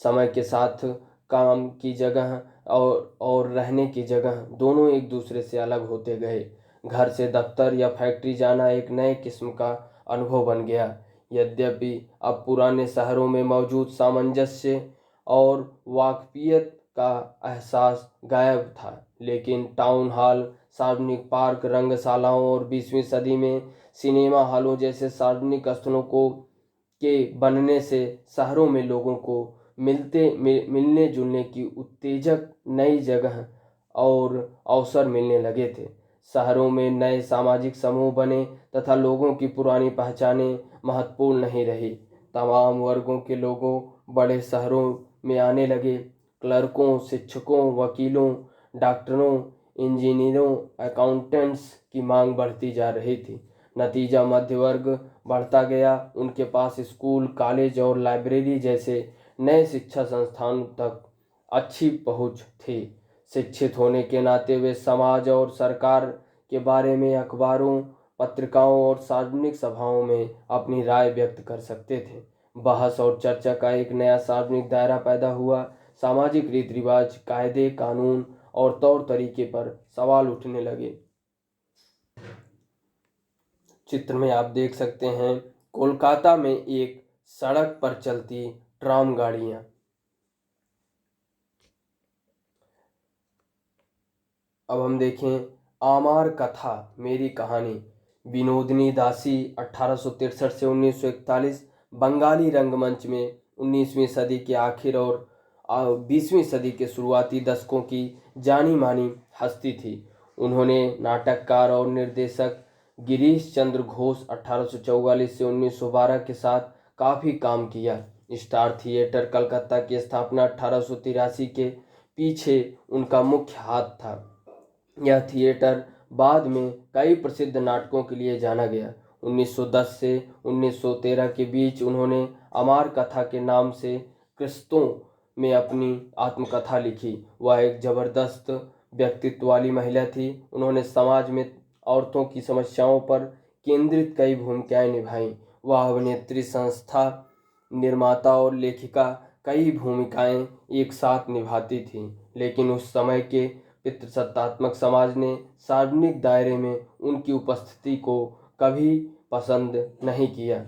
[SPEAKER 1] समय के साथ काम की जगह और रहने की जगह दोनों एक दूसरे से अलग होते गए। घर से दफ्तर या फैक्ट्री जाना एक नए किस्म का अनुभव बन गया। यद्यपि अब पुराने शहरों में मौजूद सामंजस्य और वाकफियत का एहसास गायब था, लेकिन टाउन हॉल, सार्वजनिक पार्क, रंगशालाओं और 20वीं सदी में सिनेमा हॉलों जैसे सार्वजनिक स्थलों को के बनने से शहरों में लोगों को मिलने जुलने की उत्तेजक नई जगह और अवसर मिलने लगे थे। शहरों में नए सामाजिक समूह बने तथा लोगों की पुरानी पहचानें महत्वपूर्ण नहीं रही। तमाम वर्गों के लोगों बड़े शहरों में आने लगे। क्लर्कों, शिक्षकों, वकीलों, डॉक्टरों, इंजीनियरों, अकाउंटेंट्स की मांग बढ़ती जा रही थी। नतीजा मध्य वर्ग बढ़ता गया। उनके पास स्कूल, कॉलेज और लाइब्रेरी जैसे नए शिक्षा संस्थान तक अच्छी पहुंच थी। शिक्षित होने के नाते वे समाज और सरकार के बारे में अखबारों, पत्रिकाओं और सार्वजनिक सभाओं में अपनी राय व्यक्त कर सकते थे। बहस और चर्चा का एक नया सार्वजनिक दायरा पैदा हुआ। सामाजिक रीति रिवाज, कायदे कानून और तौर तरीके पर सवाल उठने लगे। चित्र में आप देख सकते हैं कोलकाता में एक सड़क पर चलती ट्राम गाड़ियां। अब हम देखें आमार कथा मेरी कहानी। विनोदिनी दासी 1863 से 1941 बंगाली रंगमंच में 19वीं सदी के आखिर और 20वीं सदी के शुरुआती दशकों की जानी मानी हस्ती थी। उन्होंने नाटककार और निर्देशक गिरीश चंद्र घोष 1844 से 1912 के साथ काफ़ी काम किया। स्टार थिएटर कलकत्ता की स्थापना 1883 के पीछे उनका मुख्य हाथ था। यह थिएटर बाद में कई प्रसिद्ध नाटकों के लिए जाना गया। 1910 से 1913 के बीच उन्होंने अमार कथा के नाम से किस्तों में अपनी आत्मकथा लिखी। वह एक जबरदस्त व्यक्तित्व वाली महिला थी। उन्होंने समाज में औरतों की समस्याओं पर केंद्रित कई भूमिकाएं निभाईं। वह अभिनेत्री, संस्था निर्माता और लेखिका कई भूमिकाएं एक साथ निभाती थीं, लेकिन उस समय के पितृसत्तात्मक समाज ने सार्वजनिक दायरे में उनकी उपस्थिति को कभी पसंद नहीं किया।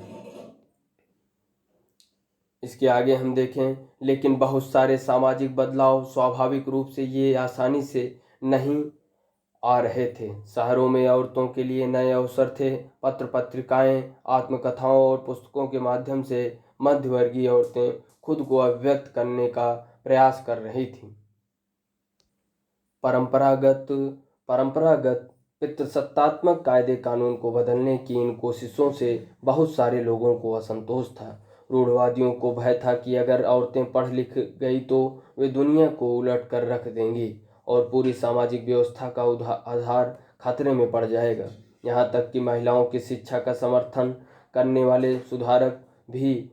[SPEAKER 1] इसके आगे हम देखें, लेकिन बहुत सारे सामाजिक बदलाव स्वाभाविक रूप से ये आसानी से नहीं आ रहे थे। शहरों में औरतों के लिए नए अवसर थे। पत्र पत्रिकाएं, आत्मकथाओं और पुस्तकों के माध्यम से मध्यवर्गीय औरतें खुद को अभिव्यक्त करने का प्रयास कर रही थीं। परंपरागत पितृसत्तात्मक कायदे कानून को बदलने की इन कोशिशों से बहुत सारे लोगों को असंतोष था। रूढ़वादियों को भय था कि अगर औरतें पढ़ लिख गई तो वे दुनिया को उलट कर रख देंगी और पूरी सामाजिक व्यवस्था का आधार खतरे में पड़ जाएगा। यहाँ तक कि महिलाओं की शिक्षा का समर्थन करने वाले सुधारक भी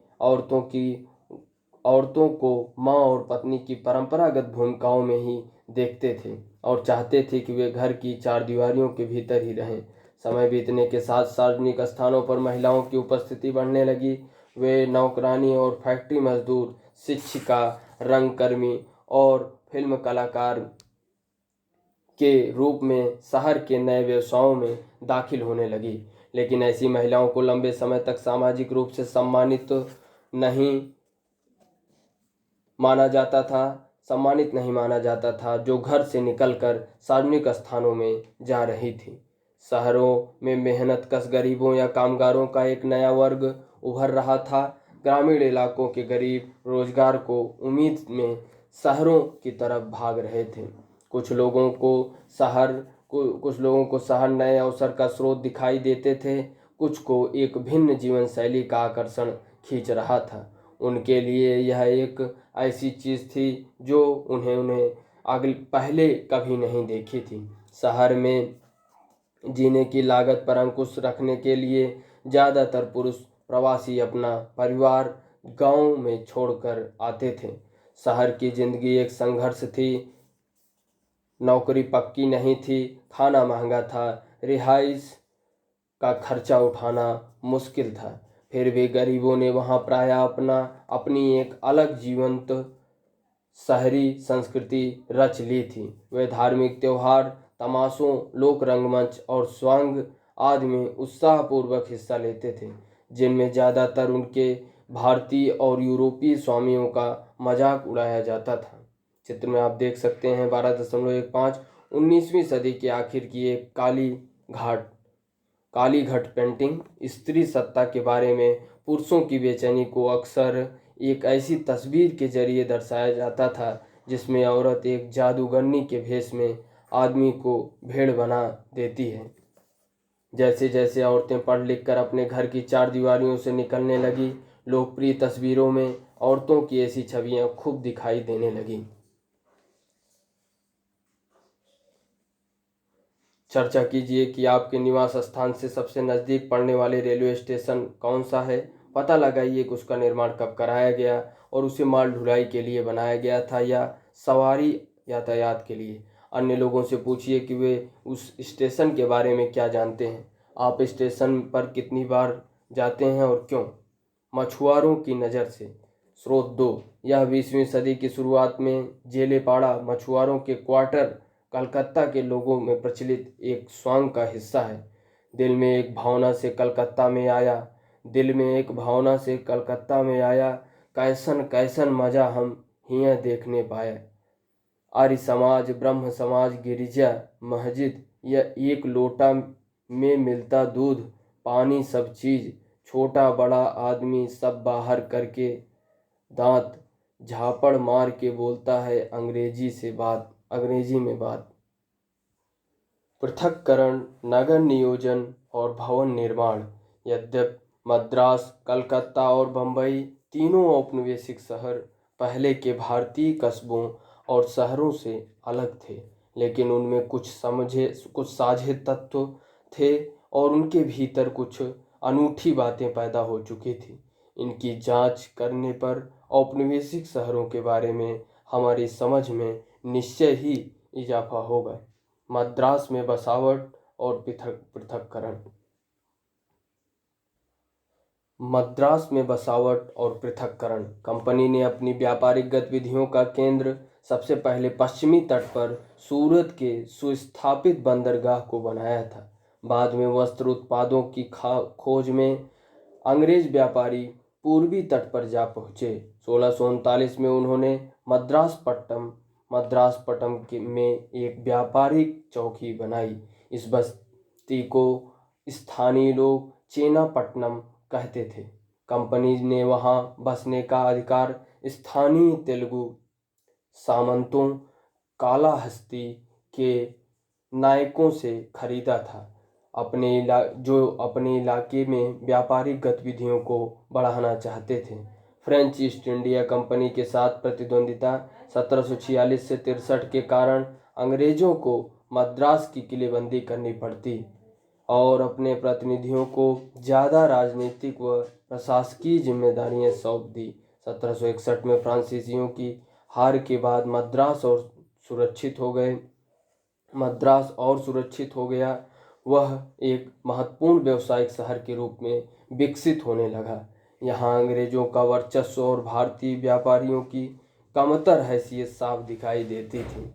[SPEAKER 1] औरतों को माँ और पत्नी की परंपरागत भूमिकाओं में ही देखते थे और चाहते थे कि वे घर की चार दीवारियों के भीतर ही रहें। समय बीतने के साथ सार्वजनिक स्थानों पर महिलाओं की उपस्थिति बढ़ने लगी। वे नौकरानी और फैक्ट्री मजदूर, शिक्षिका, रंगकर्मी और फिल्म कलाकार के रूप में शहर के नए व्यवसायों में दाखिल होने लगी। लेकिन ऐसी महिलाओं को लंबे समय तक सामाजिक रूप से सम्मानित नहीं माना जाता था, जो घर से निकलकर सार्वजनिक स्थानों में जा रही थी। शहरों में मेहनतकश गरीबों या कामगारों का एक नया वर्ग उभर रहा था। ग्रामीण इलाकों के गरीब रोजगार को उम्मीद में शहरों की तरफ भाग रहे थे। कुछ लोगों को शहर नए अवसर का स्रोत दिखाई देते थे, कुछ को एक भिन्न जीवन शैली का आकर्षण खींच रहा था। उनके लिए यह एक ऐसी चीज़ थी जो उन्हें पहले कभी नहीं देखी थी। शहर में जीने की लागत पर अंकुश रखने के लिए ज़्यादातर पुरुष प्रवासी अपना परिवार गांव में छोड़कर आते थे। शहर की जिंदगी एक संघर्ष थी। नौकरी पक्की नहीं थी, खाना महंगा था, रिहाइश का खर्चा उठाना मुश्किल था। फिर भी गरीबों ने वहाँ प्रायः अपनी एक अलग शहरी संस्कृति रच ली थी। वे धार्मिक त्योहार, तमाशों, लोक रंगमंच और स्वांग आदि में उत्साहपूर्वक हिस्सा लेते थे, जिनमें ज़्यादातर उनके भारतीय और यूरोपीय स्वामियों का मजाक उड़ाया जाता था। चित्र में आप देख सकते हैं 12.15 19वीं सदी के आखिर की एक काली घट पेंटिंग। स्त्री सत्ता के बारे में पुरुषों की बेचैनी को अक्सर एक ऐसी तस्वीर के जरिए दर्शाया जाता था जिसमें औरत एक जादूगरनी के भेष में आदमी को भेड़ बना देती है। जैसे जैसे औरतें पढ़ लिख कर अपने घर की चार दीवारियों से निकलने लगी, लोकप्रिय तस्वीरों में औरतों की ऐसी छवियां खूब दिखाई देने लगी। चर्चा कीजिए कि आपके निवास स्थान से सबसे नज़दीक पड़ने वाले रेलवे स्टेशन कौन सा है। पता लगाइए कि उसका निर्माण कब कराया गया और उसे माल ढुलाई के लिए बनाया गया था या सवारी यातायात के लिए। अन्य लोगों से पूछिए कि वे उस स्टेशन के बारे में क्या जानते हैं। आप स्टेशन पर कितनी बार जाते हैं और क्यों। मछुआरों की नज़र से। स्रोत 2, यह 20वीं सदी की शुरुआत में जेलेपाड़ा मछुआरों के क्वार्टर कलकत्ता के लोगों में प्रचलित एक स्वांग का हिस्सा है। दिल में एक भावना से कलकत्ता में आया, कैसन कैसन मजा हम हियाँ देखने पाया। आर्य समाज, ब्रह्म समाज, गिरिजा, मस्जिद, यह एक लोटा में मिलता दूध, पानी, सब चीज, छोटा बड़ा आदमी सब बाहर करके दांत झापड़ मार के बोलता है अंग्रेजी में बात। पृथक्करण, नगर नियोजन और भवन निर्माण। यद्यपि मद्रास, कलकत्ता और बंबई तीनों औपनिवेशिक शहर पहले के भारतीय कस्बों और शहरों से अलग थे, लेकिन उनमें कुछ साझे तत्व थे और उनके भीतर कुछ अनूठी बातें पैदा हो चुकी थी। इनकी जांच करने पर औपनिवेशिक शहरों के बारे में हमारी समझ में निश्चय ही इजाफा होगा। मद्रास में बसावट और पृथक्करण। मद्रास में बसावट और पृथक्करण। कंपनी ने अपनी व्यापारिक गतिविधियों का केंद्र सबसे पहले पश्चिमी तट पर सूरत के सुस्थापित बंदरगाह को बनाया था। बाद में वस्त्र उत्पादों की खोज में अंग्रेज व्यापारी पूर्वी तट पर जा पहुँचे। 1639 में उन्होंने मद्रासपट्टम में एक व्यापारिक चौकी बनाई। इस बस्ती को स्थानीय लोग चेनापट्टनम कहते थे। कंपनी ने वहां बसने का अधिकार स्थानीय तेलुगु सामंतों, कालाहस्ती के नायकों से खरीदा था, जो अपने इलाके में व्यापारिक गतिविधियों को बढ़ाना चाहते थे। फ्रेंच ईस्ट इंडिया कंपनी के साथ प्रतिद्वंदिता 1746 से 63 के कारण अंग्रेजों को मद्रास की किलेबंदी करनी पड़ती और अपने प्रतिनिधियों को ज़्यादा राजनीतिक व प्रशासकीय जिम्मेदारियां सौंप दी। 1761 में फ्रांसीसियों की हार के बाद मद्रास और सुरक्षित हो गया। वह एक महत्वपूर्ण व्यावसायिक शहर के रूप में विकसित होने लगा। यहाँ अंग्रेजों का वर्चस्व और भारतीय व्यापारियों की कमतर हैसियत साफ दिखाई देती थी।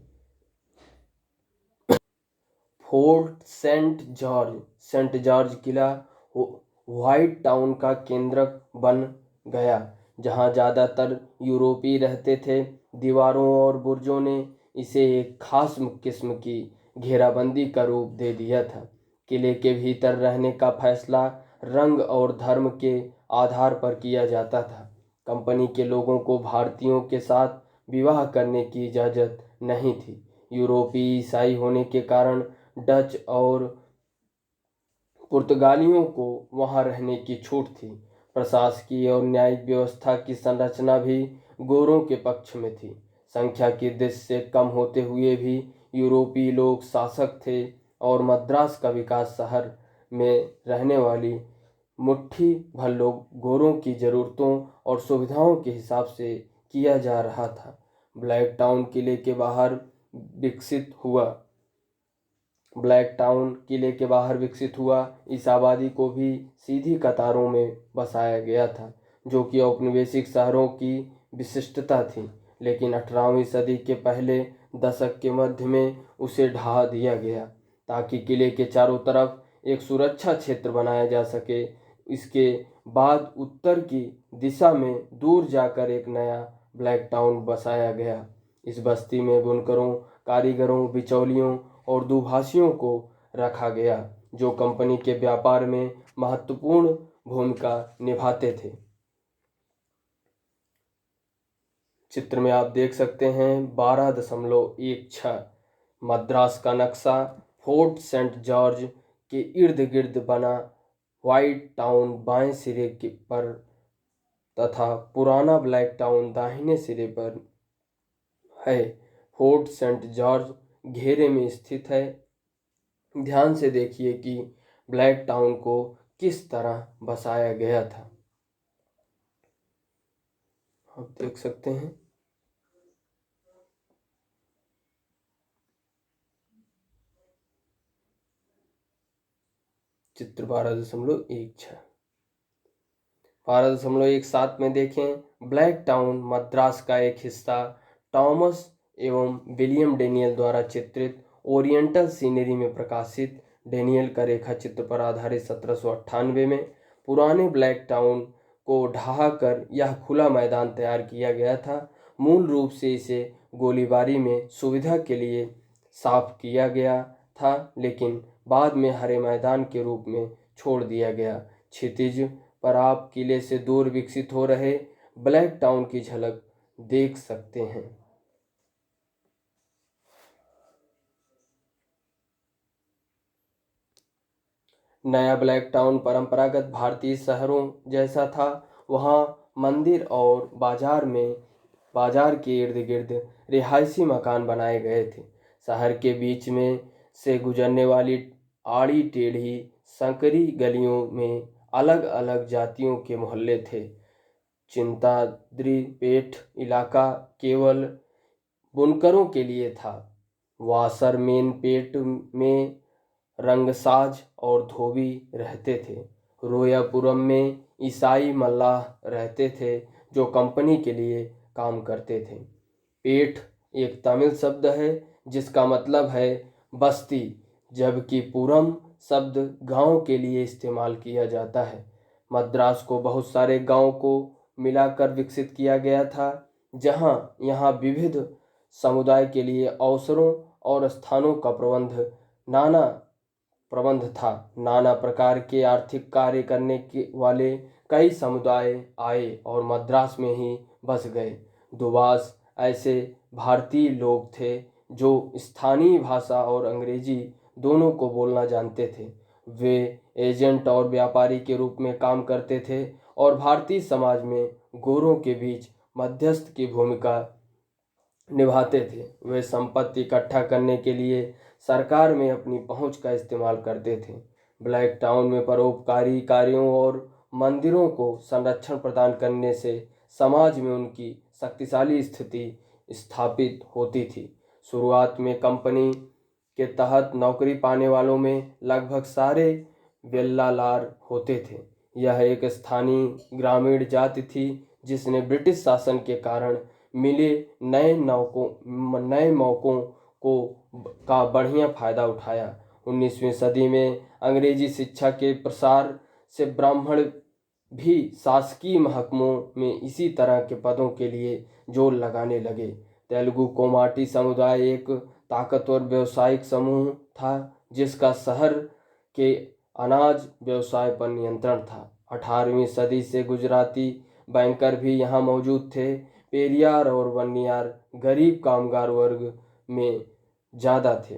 [SPEAKER 1] फोर्ट सेंट जॉर्ज किला व्हाइट टाउन का केंद्र बन गया, जहां ज़्यादातर यूरोपी रहते थे। दीवारों और बुर्जों ने इसे एक खास किस्म की घेराबंदी का रूप दे दिया था। किले के भीतर रहने का फैसला रंग और धर्म के आधार पर किया जाता था। कंपनी के लोगों को भारतीयों के साथ विवाह करने की इजाज़त नहीं थी। यूरोपीय ईसाई होने के कारण डच और पुर्तगालियों को वहां रहने की छूट थी। प्रशासकीय और न्यायिक व्यवस्था की संरचना भी गोरों के पक्ष में थी। संख्या की दृष्टि से कम होते हुए भी यूरोपीय लोग शासक थे और मद्रास का विकास शहर में रहने वाली मुट्ठी भर लोग गोरों की ज़रूरतों और सुविधाओं के हिसाब से किया जा रहा था। ब्लैक टाउन किले के बाहर विकसित हुआ। इस आबादी को भी सीधी कतारों में बसाया गया था, जो कि औपनिवेशिक शहरों की विशिष्टता थी। लेकिन 18वीं सदी के पहले दशक के मध्य में उसे ढहा दिया गया ताकि किले के चारों तरफ एक सुरक्षा क्षेत्र बनाया जा सके। इसके बाद उत्तर की दिशा में दूर जाकर एक नया ब्लैक टाउन बसाया गया। इस बस्ती में बुनकरों, कारीगरों, बिचौलियों और दुभाषियों को रखा गया जो कंपनी के व्यापार में महत्वपूर्ण भूमिका निभाते थे। चित्र में आप देख सकते हैं 12.16 मद्रास का नक्शा फोर्ट सेंट जॉर्ज के इर्द गिर्द बना व्हाइट टाउन बाएं सिरे पर तथा पुराना ब्लैक टाउन दाहिने सिरे पर है। फोर्ट सेंट जॉर्ज घेरे में स्थित है। ध्यान से देखिए कि ब्लैक टाउन को किस तरह बसाया गया था। आप देख सकते हैं चित्र 12.16। 12.17 में देखें ब्लैक टाउन मद्रास का एक हिस्सा टॉमस एवं विलियम डेनियल द्वारा चित्रित ओरिएंटल सीनरी में प्रकाशित डेनियल का रेखा चित्र पर आधारित 1798 में पुराने ब्लैक टाउन को ढहाकर यह खुला मैदान तैयार किया गया था। मूल रूप से इसे गोलीबारी में सुविधा के लिए साफ किया गया था, लेकिन बाद में हरे मैदान के रूप में छोड़ दिया गया। क्षितिज पर आप किले से दूर विकसित हो रहे ब्लैक टाउन की झलक देख सकते हैं। नया ब्लैक टाउन परंपरागत भारतीय शहरों जैसा था। वहाँ मंदिर और बाजार के इर्द गिर्द रिहायशी मकान बनाए गए थे। शहर के बीच में से गुजरने वाली आड़ी टेढ़ी संकरी गलियों में अलग अलग जातियों के मोहल्ले थे। चिंताद्री पेठ इलाका केवल बुनकरों के लिए था। वासरमेन पेट में रंगसाज और धोबी रहते थे। रोयापुरम में ईसाई मल्लाह रहते थे जो कंपनी के लिए काम करते थे। पेठ एक तमिल शब्द है जिसका मतलब है बस्ती, जबकि पुरम शब्द गांव के लिए इस्तेमाल किया जाता है। मद्रास को बहुत सारे गांव को मिलाकर विकसित किया गया था, जहां यहाँ विविध समुदाय के लिए अवसरों और स्थानों का प्रबंध था। नाना प्रकार के आर्थिक कार्य करने के वाले कई समुदाय आए और मद्रास में ही बस गए। दुबास ऐसे भारतीय लोग थे जो स्थानीय भाषा और अंग्रेजी दोनों को बोलना जानते थे। वे एजेंट और व्यापारी के रूप में काम करते थे और भारतीय समाज में गोरों के बीच मध्यस्थ की भूमिका निभाते थे। वे संपत्ति इकट्ठा करने के लिए सरकार में अपनी पहुंच का इस्तेमाल करते थे। ब्लैक टाउन में परोपकारी कार्यों और मंदिरों को संरक्षण प्रदान करने से समाज में उनकी शक्तिशाली स्थिति स्थापित होती थी। शुरुआत में कंपनी के तहत नौकरी पाने वालों में लगभग सारे वेल्लालार होते थे। यह एक स्थानीय ग्रामीण जाति थी जिसने ब्रिटिश शासन के कारण मिले नए मौकों का बढ़िया फायदा उठाया। 19वीं सदी में अंग्रेजी शिक्षा के प्रसार से ब्राह्मण भी शासकीय महकमों में इसी तरह के पदों के लिए जोर लगाने लगे। तेलुगु कोमाटी समुदाय एक ताकतवर व्यावसायिक समूह था जिसका शहर के अनाज व्यवसाय पर नियंत्रण था। 18वीं सदी से गुजराती बैंकर भी यहाँ मौजूद थे। पेरियार और वन्नियार गरीब कामगार वर्ग में ज़्यादा थे।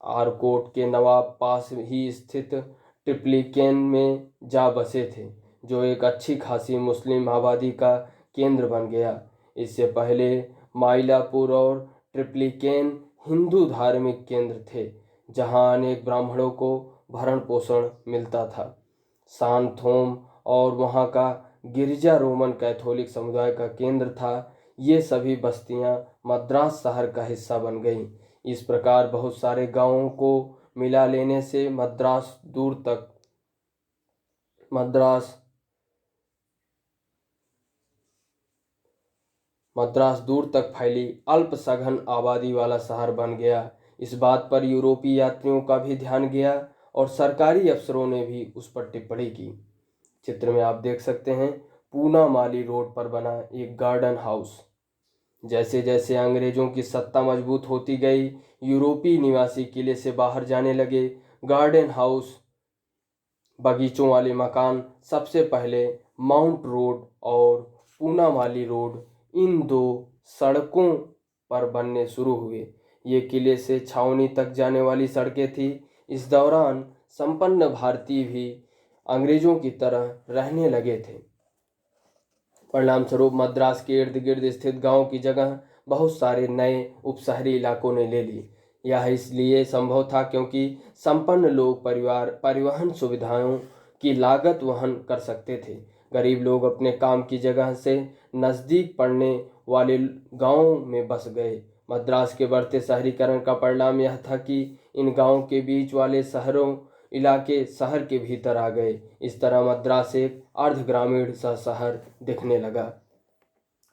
[SPEAKER 1] आरकोट के नवाब पास ही स्थित ट्रिप्लिकेन में जा बसे थे, जो एक अच्छी खासी मुस्लिम आबादी का केंद्र बन गया। इससे पहले माइलापुर और ट्रिप्लिकेन हिंदू धार्मिक केंद्र थे, जहां अनेक ब्राह्मणों को भरण पोषण मिलता था। सांथोम और वहां का गिरजा रोमन कैथोलिक समुदाय का केंद्र था। ये सभी बस्तियां मद्रास शहर का हिस्सा बन गईं। इस प्रकार बहुत सारे गांवों को मिला लेने से मद्रास मद्रास दूर तक फैली अल्प सघन आबादी वाला शहर बन गया। इस बात पर यूरोपीय यात्रियों का भी ध्यान गया और सरकारी अफसरों ने भी उस पर टिप्पणी की। चित्र में आप देख सकते हैं पूना माली रोड पर बना एक गार्डन हाउस। जैसे जैसे अंग्रेजों की सत्ता मजबूत होती गई, यूरोपीय निवासी किले से बाहर जाने लगे। गार्डन हाउस, बगीचों वाले मकान सबसे पहले माउंट रोड और पूना माली रोड, इन दो सड़कों पर बनने शुरू हुए। ये किले से छावनी तक जाने वाली सड़कें थी। इस दौरान संपन्न भारतीय भी अंग्रेजों की तरह रहने लगे थे। परिणाम स्वरूप मद्रास के इर्द गिर्द स्थित गांव की जगह बहुत सारे नए उपशहरी इलाकों ने ले ली। यह इसलिए संभव था क्योंकि संपन्न लोग परिवहन सुविधाओं की लागत वहन कर सकते थे। गरीब लोग अपने काम की जगह से नज़दीक पड़ने वाले गांवों में बस गए। मद्रास के बढ़ते शहरीकरण का परिणाम यह था कि इन गांवों के बीच वाले इलाके शहर के भीतर आ गए। इस तरह मद्रास एक अर्ध ग्रामीण सा शहर दिखने लगा।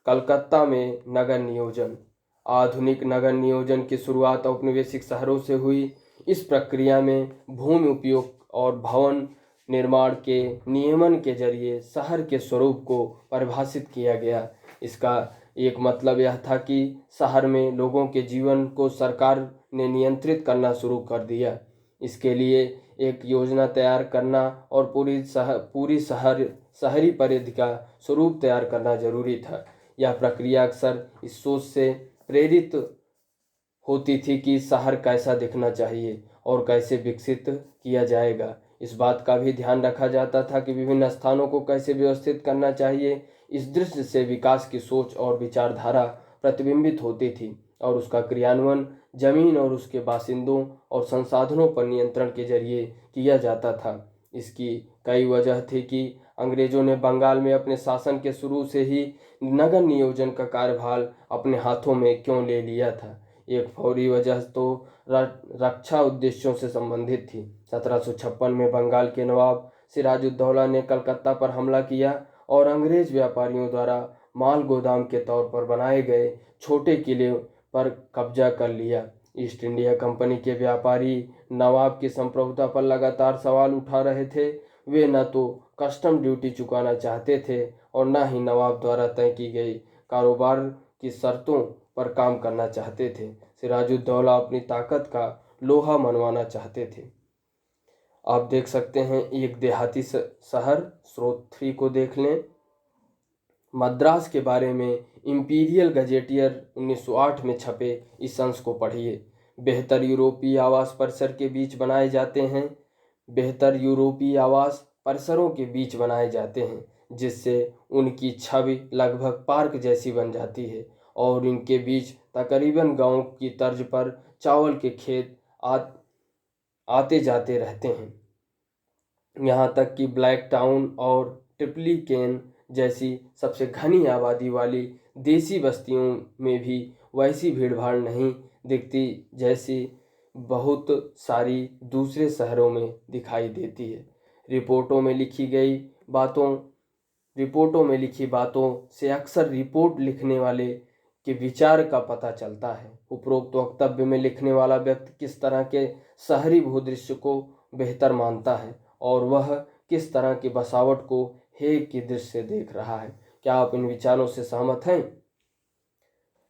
[SPEAKER 1] कलकत्ता में नगर नियोजन। आधुनिक नगर नियोजन की शुरुआत औपनिवेशिक शहरों से हुई। इस प्रक्रिया में भूमि उपयोग और भवन निर्माण के नियमन के जरिए शहर के स्वरूप को परिभाषित किया गया। इसका एक मतलब यह था कि शहर में लोगों के जीवन को सरकार ने नियंत्रित करना शुरू कर दिया। इसके लिए एक योजना तैयार करना और पूरी शहरी परिधि का स्वरूप तैयार करना जरूरी था। यह प्रक्रिया अक्सर इस सोच से प्रेरित होती थी कि शहर कैसा दिखना चाहिए और कैसे विकसित किया जाएगा। इस बात का भी ध्यान रखा जाता था कि विभिन्न स्थानों को कैसे व्यवस्थित करना चाहिए। इस दृष्टि से विकास की सोच और विचारधारा प्रतिबिंबित होती थी और उसका क्रियान्वयन जमीन और उसके बासिंदों और संसाधनों पर नियंत्रण के जरिए किया जाता था। इसकी कई वजह थी कि अंग्रेजों ने बंगाल में अपने शासन के शुरू से ही नगर नियोजन का कार्यभार अपने हाथों में क्यों ले लिया था। एक फौरी वजह तो रक्षा उद्देश्यों से संबंधित थी। 1756 में बंगाल के नवाब सिराजुद्दौला ने कलकत्ता पर हमला किया और अंग्रेज व्यापारियों द्वारा माल गोदाम के तौर पर बनाए गए छोटे किले पर कब्जा कर लिया। ईस्ट इंडिया कंपनी के व्यापारी नवाब की संप्रभुता पर लगातार सवाल उठा रहे थे। वे न तो कस्टम ड्यूटी चुकाना चाहते थे और न ही नवाब द्वारा तय की गई कारोबार की शर्तों पर काम करना चाहते थे। सिराजुद्दौला अपनी ताकत का लोहा मनवाना चाहते थे। आप देख सकते हैं एक देहाती शहर स्रोत 3 को देख लें। मद्रास के बारे में इंपीरियल गजेटियर 1908 में छपे इस अंश को पढ़िए। बेहतर यूरोपीय आवास परिसर के बीच बनाए जाते हैं। बेहतर यूरोपीय आवास परिसरों के बीच बनाए जाते हैं जिससे उनकी छवि लगभग पार्क जैसी बन जाती है और इनके बीच तकरीबन गांव की तर्ज पर चावल के खेत आते जाते रहते हैं। यहाँ तक कि ब्लैक टाउन और ट्रिपली केन जैसी सबसे घनी आबादी वाली देसी बस्तियों में भी वैसी भीड़भाड़ नहीं दिखती जैसी बहुत सारी दूसरे शहरों में दिखाई देती है। रिपोर्टों में लिखी बातों से अक्सर रिपोर्ट लिखने वाले के विचार का पता चलता है। उपरोक्त वक्तव्य में लिखने वाला व्यक्ति किस तरह के शहरी भूदृश्य को बेहतर मानता है और वह किस तरह की बसावट को हेय की दृष्टि से देख रहा है। क्या आप इन विचारों से सहमत हैं?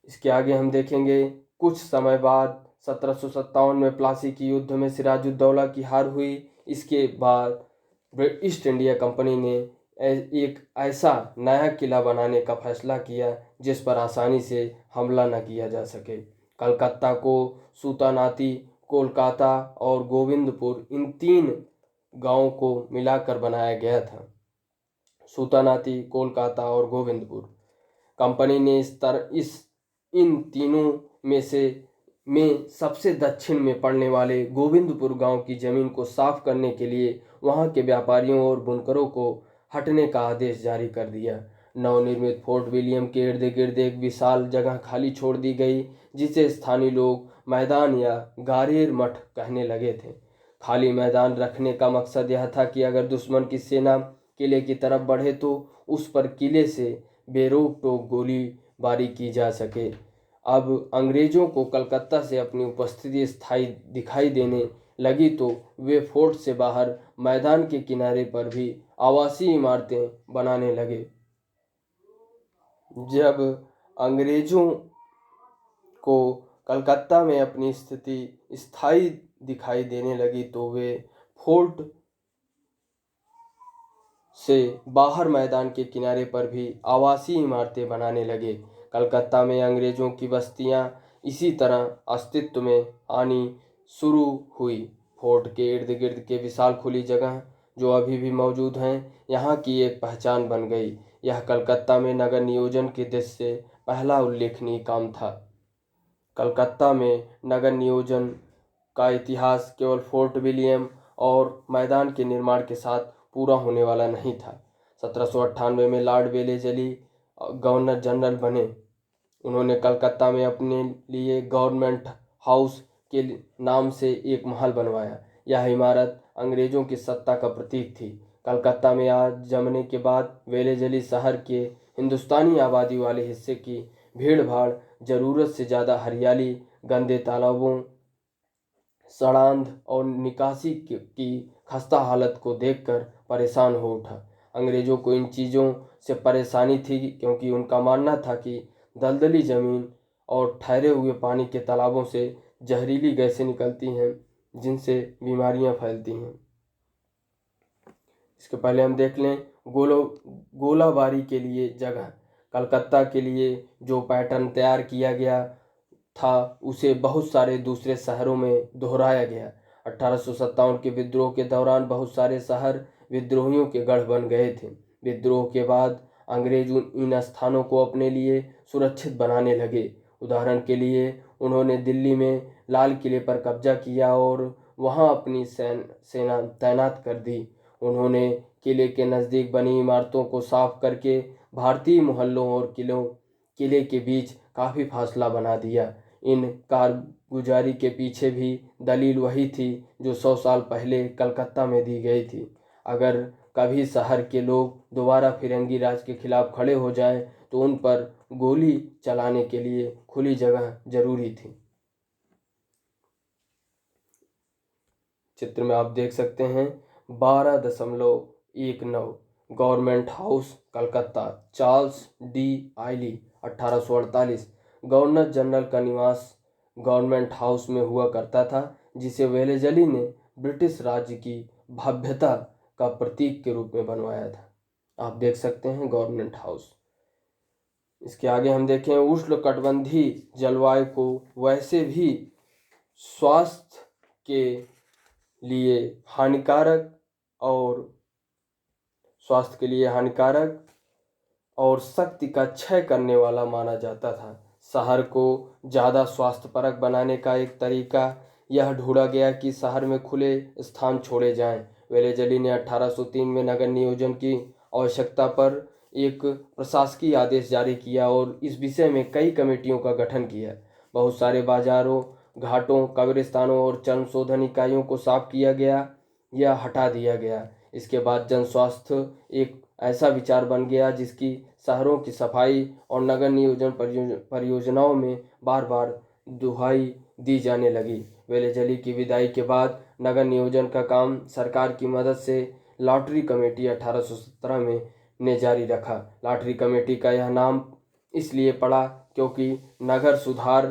[SPEAKER 1] इसके आगे हम देखेंगे कुछ समय बाद 1757 में प्लासी की युद्ध में सिराजुद्दौला की हार हुई। इसके बाद ईस्ट इंडिया कंपनी ने एक ऐसा नया किला बनाने का फैसला किया जिस पर आसानी से हमला न किया जा सके। कलकत्ता को सूतानाती, कोलकाता और गोविंदपुर, इन 3 गांवों को मिलाकर बनाया गया था। सूतानाती, कोलकाता और गोविंदपुर। कंपनी ने इन तीनों में सबसे दक्षिण में पड़ने वाले गोविंदपुर गांव की जमीन को साफ करने के लिए वहां के व्यापारियों और बुनकरों को हटने का आदेश जारी कर दिया। नवनिर्मित फोर्ट विलियम के इर्द गिर्द एक विशाल जगह खाली छोड़ दी गई जिसे स्थानीय लोग मैदान या गारेर मठ कहने लगे थे। खाली मैदान रखने का मकसद यह था कि अगर दुश्मन की सेना किले की तरफ बढ़े तो उस पर किले से बेरोक टोक गोली बारी की जा सके। अब अंग्रेजों को कलकत्ता से अपनी उपस्थिति स्थायी दिखाई देने लगी तो वे फोर्ट से बाहर मैदान के किनारे पर भी आवासीय इमारतें बनाने लगे। जब अंग्रेजों को कलकत्ता में अपनी स्थिति स्थायी दिखाई देने लगी तो वे फोर्ट से बाहर मैदान के किनारे पर भी आवासीय इमारतें बनाने लगे। कलकत्ता में अंग्रेजों की बस्तियां इसी तरह अस्तित्व में आनी शुरू हुई। फोर्ट के इर्द गिर्द के विशाल खुली जगह जो अभी भी मौजूद हैं, यहाँ की एक पहचान बन गई। यह कलकत्ता में नगर नियोजन की दृष्टि से पहला उल्लेखनीय काम था। कलकत्ता में नगर नियोजन का इतिहास केवल फोर्ट विलियम और मैदान के निर्माण के साथ पूरा होने वाला नहीं था। 1798 में लॉर्ड वेलेजली गवर्नर जनरल बने। उन्होंने कलकत्ता में अपने लिए गवर्नमेंट हाउस के नाम से एक महल बनवाया। यह इमारत अंग्रेजों की सत्ता का प्रतीक थी। कलकत्ता में आज जमने के बाद वेलेजली शहर के हिंदुस्तानी आबादी वाले हिस्से की भीड़ भाड़, जरूरत से ज़्यादा हरियाली, गंदे तालाबों, सड़ांध और निकासी की खस्ता हालत को देखकर परेशान हो उठा। अंग्रेजों को इन चीज़ों से परेशानी थी क्योंकि उनका मानना था कि दलदली ज़मीन और ठहरे हुए पानी के तालाबों से जहरीली गैसें निकलती हैं जिनसे बीमारियां फैलती हैं। इसके पहले हम देख लें गोलाबारी के लिए जगह। कलकत्ता के लिए जो पैटर्न तैयार किया गया था उसे बहुत सारे दूसरे शहरों में दोहराया गया। 1857 के विद्रोह के दौरान बहुत सारे शहर विद्रोहियों के गढ़ बन गए थे। विद्रोह के बाद अंग्रेज इन स्थानों को अपने लिए सुरक्षित बनाने लगे। उदाहरण के लिए उन्होंने दिल्ली में लाल किले पर कब्जा किया और वहां अपनी सेना तैनात कर दी। उन्होंने किले के नज़दीक बनी इमारतों को साफ करके भारतीय मोहल्लों और किले के बीच काफ़ी फासला बना दिया। इन कारगुजारी के पीछे भी दलील वही थी जो 100 साल पहले कलकत्ता में दी गई थी। अगर कभी शहर के लोग दोबारा फिरंगी राज के खिलाफ खड़े हो जाएं तो उन पर गोली चलाने के लिए खुली जगह जरूरी थी। चित्र में आप देख सकते हैं 12.19 government house Calcutta, Charles de आइली 1848। गवर्नर जनरल का निवास गवर्नमेंट हाउस में हुआ करता था जिसे वेलेजली ने ब्रिटिश राज्य की भव्यता का प्रतीक के रूप में बनवाया था। आप देख सकते हैं गवर्नमेंट हाउस। इसके आगे हम देखें उष्णकटिबंधीय जलवायु को वैसे भी स्वास्थ्य के लिए हानिकारक और शक्ति का क्षय करने वाला माना जाता था। शहर को ज़्यादा स्वास्थ्यपरक बनाने का एक तरीका यह ढूंढा गया कि शहर में खुले स्थान छोड़े जाएं। वेलेजली ने 1803 में नगर नियोजन की आवश्यकता पर एक प्रशासकीय आदेश जारी किया और इस विषय में कई कमेटियों का गठन किया। बहुत सारे बाजारों, घाटों, कब्रिस्तानों और चर्म शोधन इकाइयों को साफ किया गया या हटा दिया गया। इसके बाद जन स्वास्थ्य एक ऐसा विचार बन गया जिसकी शहरों की सफाई और नगर नियोजन परियोजनाओं में बार बार दुहाई दी जाने लगी। वेलेजली की विदाई के बाद नगर नियोजन का काम सरकार की मदद से लॉटरी कमेटी 1817 में ने जारी रखा। लॉटरी कमेटी का यह नाम इसलिए पड़ा क्योंकि नगर सुधार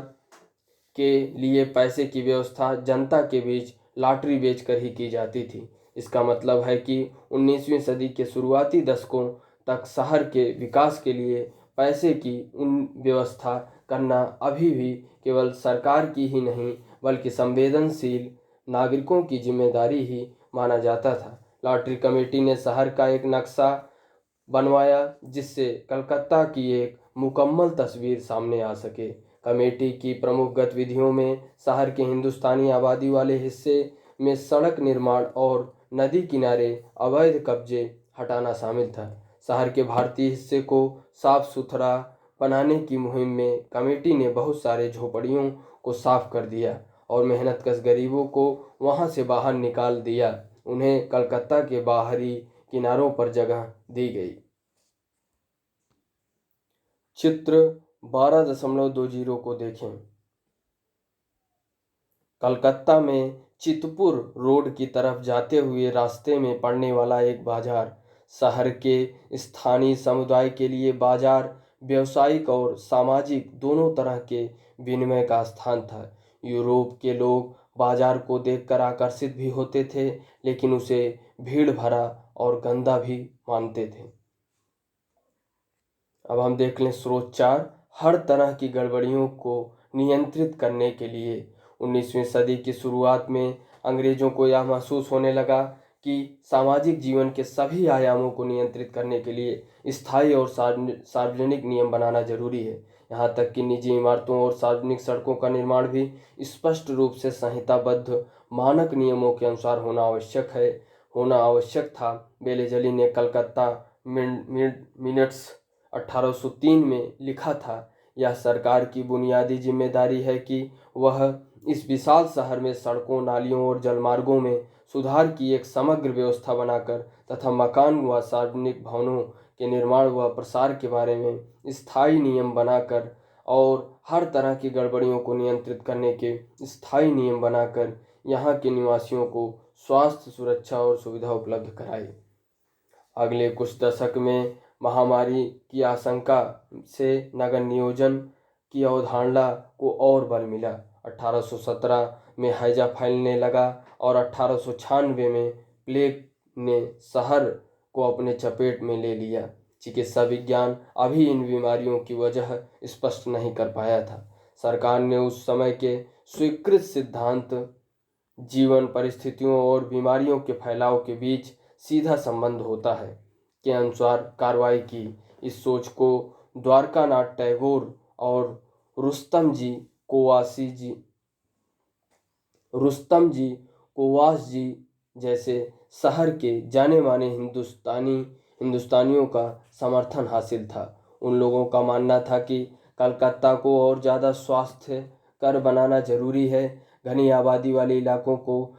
[SPEAKER 1] के लिए पैसे की व्यवस्था जनता के बीच लॉटरी बेचकर ही की जाती थी। इसका मतलब है कि 19वीं सदी के शुरुआती दशकों तक शहर के विकास के लिए पैसे की व्यवस्था करना अभी भी केवल सरकार की ही नहीं बल्कि संवेदनशील नागरिकों की जिम्मेदारी ही माना जाता था। लॉटरी कमेटी ने शहर का एक नक्शा बनवाया जिससे कलकत्ता की एक मुकम्मल तस्वीर सामने आ सके। कमेटी की प्रमुख गतिविधियों में शहर के हिंदुस्तानी आबादी वाले हिस्से में सड़क निर्माण और नदी किनारे अवैध कब्जे हटाना शामिल था। शहर के भारतीय हिस्से को साफ सुथरा बनाने की मुहिम में कमेटी ने बहुत सारे झोपड़ियों को साफ कर दिया और मेहनतकश गरीबों को वहां से बाहर निकाल दिया। उन्हें कलकत्ता के बाहरी किनारों पर जगह दी गई। चित्र 12.20 को देखें। कलकत्ता में चितपुर रोड की तरफ जाते हुए रास्ते में पड़ने वाला एक बाजार शहर के स्थानीय समुदाय के लिए बाजार व्यावसायिक और सामाजिक दोनों तरह के विनिमय का स्थान था। यूरोप के लोग बाजार को देखकर आकर्षित भी होते थे, लेकिन उसे भीड़ भरा और गंदा भी मानते थे। अब हम देख लें स्रोत 4। हर तरह की गड़बड़ियों को नियंत्रित करने के लिए 19वीं सदी की शुरुआत में अंग्रेजों को यह महसूस होने लगा कि सामाजिक जीवन के सभी आयामों को नियंत्रित करने के लिए स्थायी और सार्वजनिक नियम बनाना जरूरी है। यहाँ तक कि निजी इमारतों और सार्वजनिक सड़कों का निर्माण भी स्पष्ट रूप से संहिताबद्ध मानक नियमों के अनुसार होना आवश्यक था। बेलेजली ने कलकत्ता मिनट्स 1803 में लिखा था, यह सरकार की बुनियादी जिम्मेदारी है कि वह इस विशाल शहर में सड़कों, नालियों और जलमार्गों में सुधार की एक समग्र व्यवस्था बनाकर तथा मकान व सार्वजनिक भवनों के निर्माण व प्रसार के बारे में स्थायी नियम बनाकर और हर तरह की गड़बड़ियों को नियंत्रित करने के स्थायी नियम बनाकर यहाँ के निवासियों को स्वास्थ्य, सुरक्षा और सुविधा उपलब्ध कराई। अगले कुछ दशक में महामारी की आशंका से नगर नियोजन की अवधारणा को और बल मिला। 1817 में हैजा फैलने लगा और 1896 में प्लेग ने शहर को अपने चपेट में ले लिया। चिकित्सा विज्ञान अभी इन बीमारियों की वजह स्पष्ट नहीं कर पाया था। सरकार ने उस समय के स्वीकृत सिद्धांत जीवन परिस्थितियों और बीमारियों के फैलाव के बीच सीधा संबंध होता है के अनुसार कार्रवाई की। इस सोच को द्वारकानाथ टैगोर और रुस्तम जी कोवास जी जैसे शहर के जाने माने हिंदुस्तानियों का समर्थन हासिल था। उन लोगों का मानना था कि कलकत्ता को और ज़्यादा स्वास्थ्य कर बनाना जरूरी है। घनी आबादी वाले इलाकों को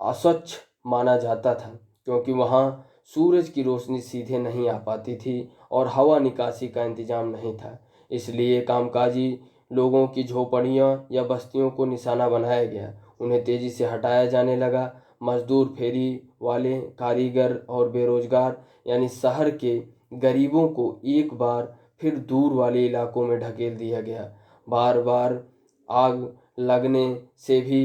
[SPEAKER 1] अस्वच्छ माना जाता था क्योंकि वहाँ सूरज की रोशनी सीधे नहीं आ पाती थी और हवा निकासी का इंतजाम नहीं था। इसलिए कामकाजी लोगों की झोपड़ियाँ या बस्तियों को निशाना बनाया गया। उन्हें तेजी से हटाया जाने लगा। मजदूर, फेरी वाले, कारीगर और बेरोजगार यानी शहर के गरीबों को एक बार फिर दूर वाले इलाकों में ढकेल दिया गया। बार बार आग लगने से भी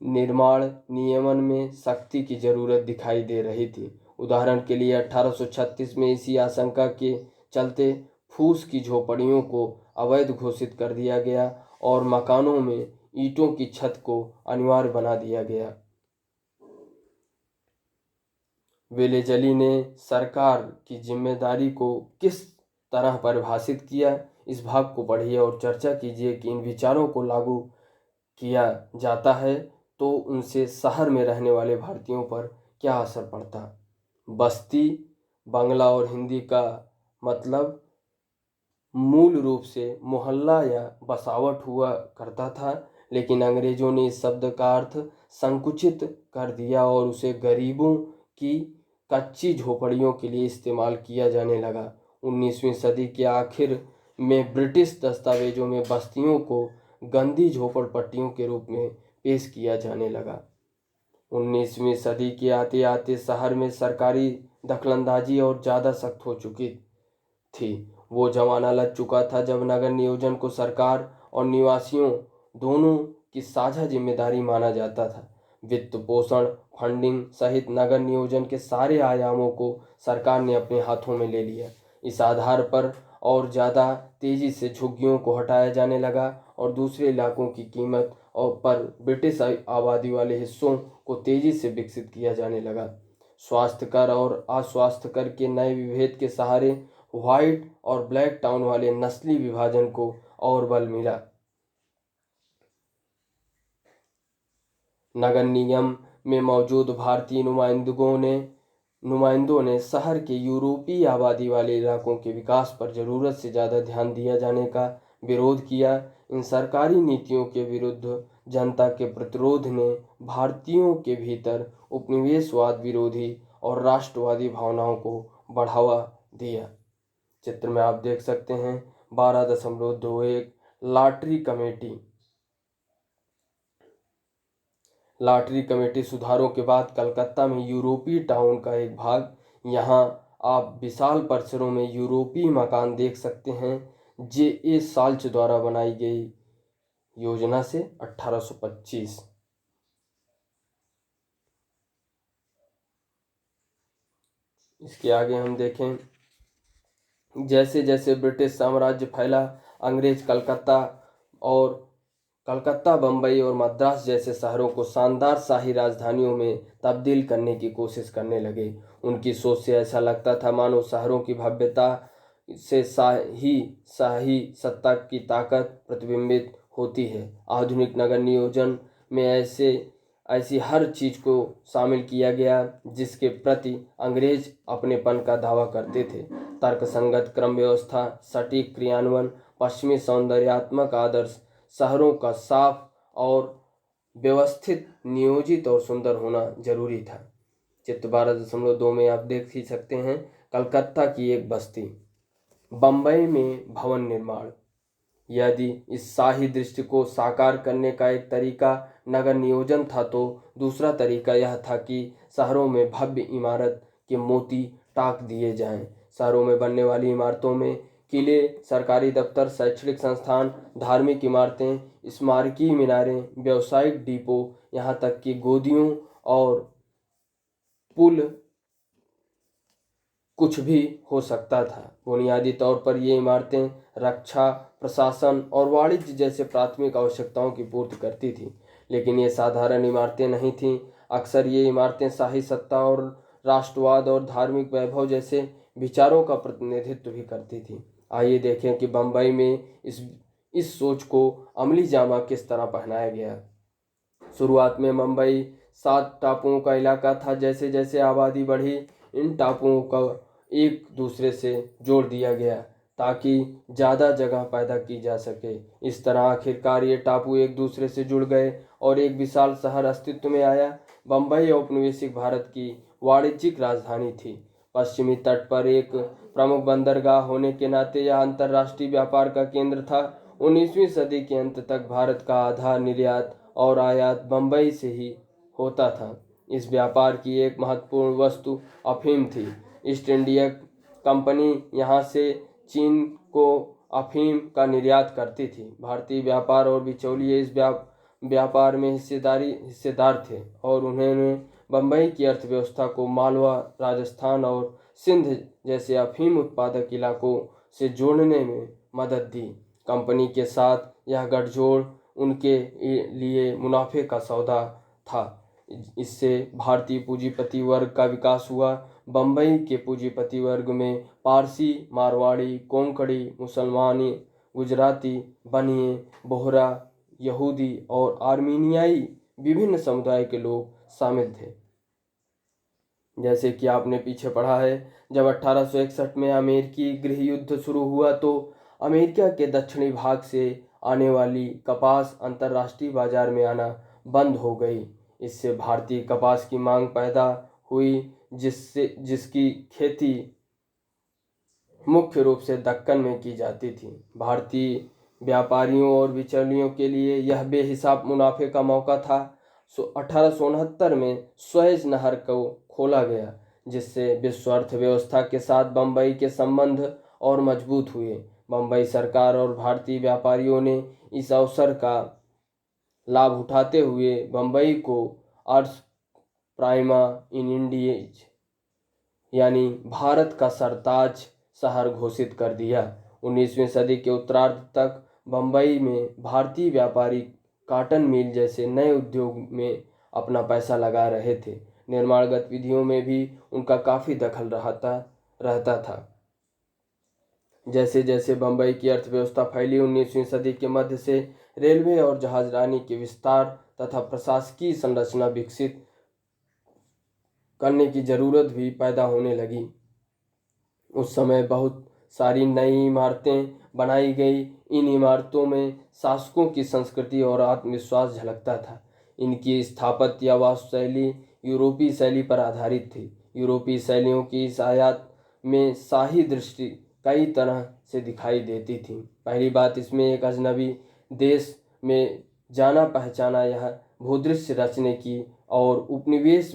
[SPEAKER 1] निर्माण नियमन में सख्ती की जरूरत दिखाई दे रही थी। उदाहरण के लिए 1836 में इसी आशंका के चलते फूस की झोपड़ियों को अवैध घोषित कर दिया गया और मकानों में ईंटों की छत को अनिवार्य बना दिया गया। वेलेजली ने सरकार की जिम्मेदारी को किस तरह परिभाषित किया, इस भाग को पढ़िए और चर्चा कीजिए कि इन विचारों को लागू किया जाता है तो उनसे शहर में रहने वाले भारतीयों पर क्या असर पड़ता। बस्ती बांग्ला और हिंदी का मतलब मूल रूप से मोहल्ला या बसावट हुआ करता था, लेकिन अंग्रेजों ने इस शब्द का अर्थ संकुचित कर दिया और उसे गरीबों की कच्ची झोपड़ियों के लिए इस्तेमाल किया जाने लगा। 19वीं सदी के आखिर में ब्रिटिश दस्तावेजों में बस्तियों को गंदी झोपड़पट्टियों के रूप में पेश किया जाने लगा। 19वीं सदी के आते आते शहर में सरकारी दखलंदाजी और ज़्यादा सख्त हो चुकी थी। वो जमाना लग चुका था जब नगर नियोजन को सरकार और निवासियों दोनों की साझा जिम्मेदारी माना जाता था। वित्त पोषण, फंडिंग सहित नगर नियोजन के सारे आयामों को सरकार ने अपने हाथों में ले लिया। इस आधार पर और ज़्यादा तेज़ी से झुग्गियों को हटाया जाने लगा और दूसरे इलाकों की कीमत और पर ब्रिटिश आबादी वाले हिस्सों को तेज़ी से विकसित किया जाने लगा। स्वास्थ्य कर और अस्वास्थ्य कर के नए विभेद के सहारे व्हाइट और ब्लैक टाउन वाले नस्ली विभाजन को और बल मिला। नगर निगम में मौजूद भारतीय नुमाइंदों ने शहर के यूरोपीय आबादी वाले इलाकों के विकास पर ज़रूरत से ज़्यादा ध्यान दिया जाने का विरोध किया। इन सरकारी नीतियों के विरुद्ध जनता के प्रतिरोध ने भारतीयों के भीतर उपनिवेशवाद विरोधी और राष्ट्रवादी भावनाओं को बढ़ावा दिया। चित्र में आप देख सकते हैं 12.21 लॉटरी कमेटी सुधारों के बाद कलकत्ता में यूरोपीय टाउन का एक भाग। यहाँ आप विशाल परिसरों में यूरोपीय मकान देख सकते हैं। जे साल्च द्वारा बनाई गई योजना से 1825। इसके आगे हम देखें, जैसे जैसे ब्रिटिश साम्राज्य फैला, अंग्रेज कलकत्ता, बम्बई और मद्रास जैसे शहरों को शानदार शाही राजधानियों में तब्दील करने की कोशिश करने लगे। उनकी सोच से ऐसा लगता था मानो शहरों की भव्यता से शाही सत्ता की ताकत प्रतिबिंबित होती है। आधुनिक नगर नियोजन में ऐसी हर चीज को शामिल किया गया जिसके प्रति अंग्रेज अपनेपन का दावा करते थे। तर्कसंगत क्रम व्यवस्था, सटीक क्रियान्वयन, पश्चिमी सौंदर्यात्मक आदर्श, शहरों का साफ और व्यवस्थित, नियोजित और सुंदर होना जरूरी था। चित्र 12.2 में आप देख ही सकते हैं, कलकत्ता की एक बस्ती। बम्बई में भवन निर्माण। यदि इस शाही दृष्टि को साकार करने का एक तरीका नगर नियोजन था, तो दूसरा तरीका यह था कि शहरों में भव्य इमारत के मोती टाक दिए जाएं। शहरों में बनने वाली इमारतों में किले, सरकारी दफ्तर, शैक्षणिक संस्थान, धार्मिक इमारतें, स्मारकीय मीनारें, व्यावसायिक डिपो, यहाँ तक कि गोदियों और पुल कुछ भी हो सकता था। बुनियादी तौर पर ये इमारतें रक्षा, प्रशासन और वाणिज्य जैसे प्राथमिक आवश्यकताओं की पूर्ति करती थीं, लेकिन ये साधारण इमारतें नहीं थीं। अक्सर ये इमारतें शाही सत्ता और राष्ट्रवाद और धार्मिक वैभव जैसे विचारों का प्रतिनिधित्व भी करती थीं। आइए देखें कि बम्बई में इस सोच को अमली जामा किस तरह पहनाया गया। शुरुआत में मुंबई 7 टापुओं का इलाका था। जैसे जैसे आबादी बढ़ी, इन टापुओं का एक दूसरे से जोड़ दिया गया ताकि ज़्यादा जगह पैदा की जा सके। इस तरह आखिरकार ये टापू एक दूसरे से जुड़ गए और एक विशाल शहर अस्तित्व में आया। बम्बई औपनिवेशिक भारत की वाणिज्यिक राजधानी थी। पश्चिमी तट पर एक प्रमुख बंदरगाह होने के नाते यह अंतर्राष्ट्रीय व्यापार का केंद्र था। 19वीं सदी के अंत तक भारत का आधा निर्यात और आयात बम्बई से ही होता था। इस व्यापार की एक महत्वपूर्ण वस्तु अफीम थी। ईस्ट इंडिया कंपनी यहाँ से चीन को अफीम का निर्यात करती थी। भारतीय व्यापार और बिचौलिए इस व्यापार में हिस्सेदार थे और उन्होंने बम्बई की अर्थव्यवस्था को मालवा, राजस्थान और सिंध जैसे अफीम उत्पादक इलाकों से जोड़ने में मदद दी। कंपनी के साथ यह गठजोड़ उनके लिए मुनाफे का सौदा था। इससे भारतीय पूंजीपति वर्ग का विकास हुआ। बम्बई के पूंजीपति वर्ग में पारसी, मारवाड़ी, कोंकणी, मुसलमानी, गुजराती, बनिए, बोहरा, यहूदी और आर्मीनियाई विभिन्न समुदाय के लोग शामिल थे। जैसे कि आपने पीछे पढ़ा है, जब 1861 में अमेरिकी गृह युद्ध शुरू हुआ तो अमेरिका के दक्षिणी भाग से आने वाली कपास अंतर्राष्ट्रीय बाजार में आना बंद हो गई। इससे भारतीय कपास की मांग पैदा हुई, जिसकी खेती मुख्य रूप से दक्कन में की जाती थी। भारतीय व्यापारियों और बिचौलियों के लिए यह बेहिसाब मुनाफे का मौका था। 1869 में सुएज नहर को खोला गया, जिससे विश्व अर्थव्यवस्था के साथ बम्बई के संबंध और मजबूत हुए। बम्बई सरकार और भारतीय व्यापारियों ने इस अवसर का लाभ उठाते हुए बम्बई को अर्थ प्राइमा इन इंडीज यानी भारत का सरताज शहर घोषित कर दिया। 19वीं सदी के उत्तरार्ध तक बम्बई में भारतीय व्यापारी कॉटन मिल जैसे नए उद्योग में अपना पैसा लगा रहे थे। निर्माण गतिविधियों में भी उनका काफ़ी दखल रहता था। जैसे जैसे बम्बई की अर्थव्यवस्था फैली, 19वीं सदी के मध्य से रेलवे और जहाजरानी के विस्तार तथा प्रशासकीय संरचना विकसित करने की जरूरत भी पैदा होने लगी। उस समय बहुत सारी नई इमारतें बनाई गई। इन इमारतों में शासकों की संस्कृति और आत्मविश्वास झलकता था। इनकी स्थापत्य या वास्तुशैली यूरोपीय शैली पर आधारित थी। यूरोपीय शैलियों की इस आयात में शाही दृष्टि कई तरह से दिखाई देती थी। पहली बात, इसमें एक अजनबी देश में जाना पहचाना यह भूदृश्य रचने की और उपनिवेश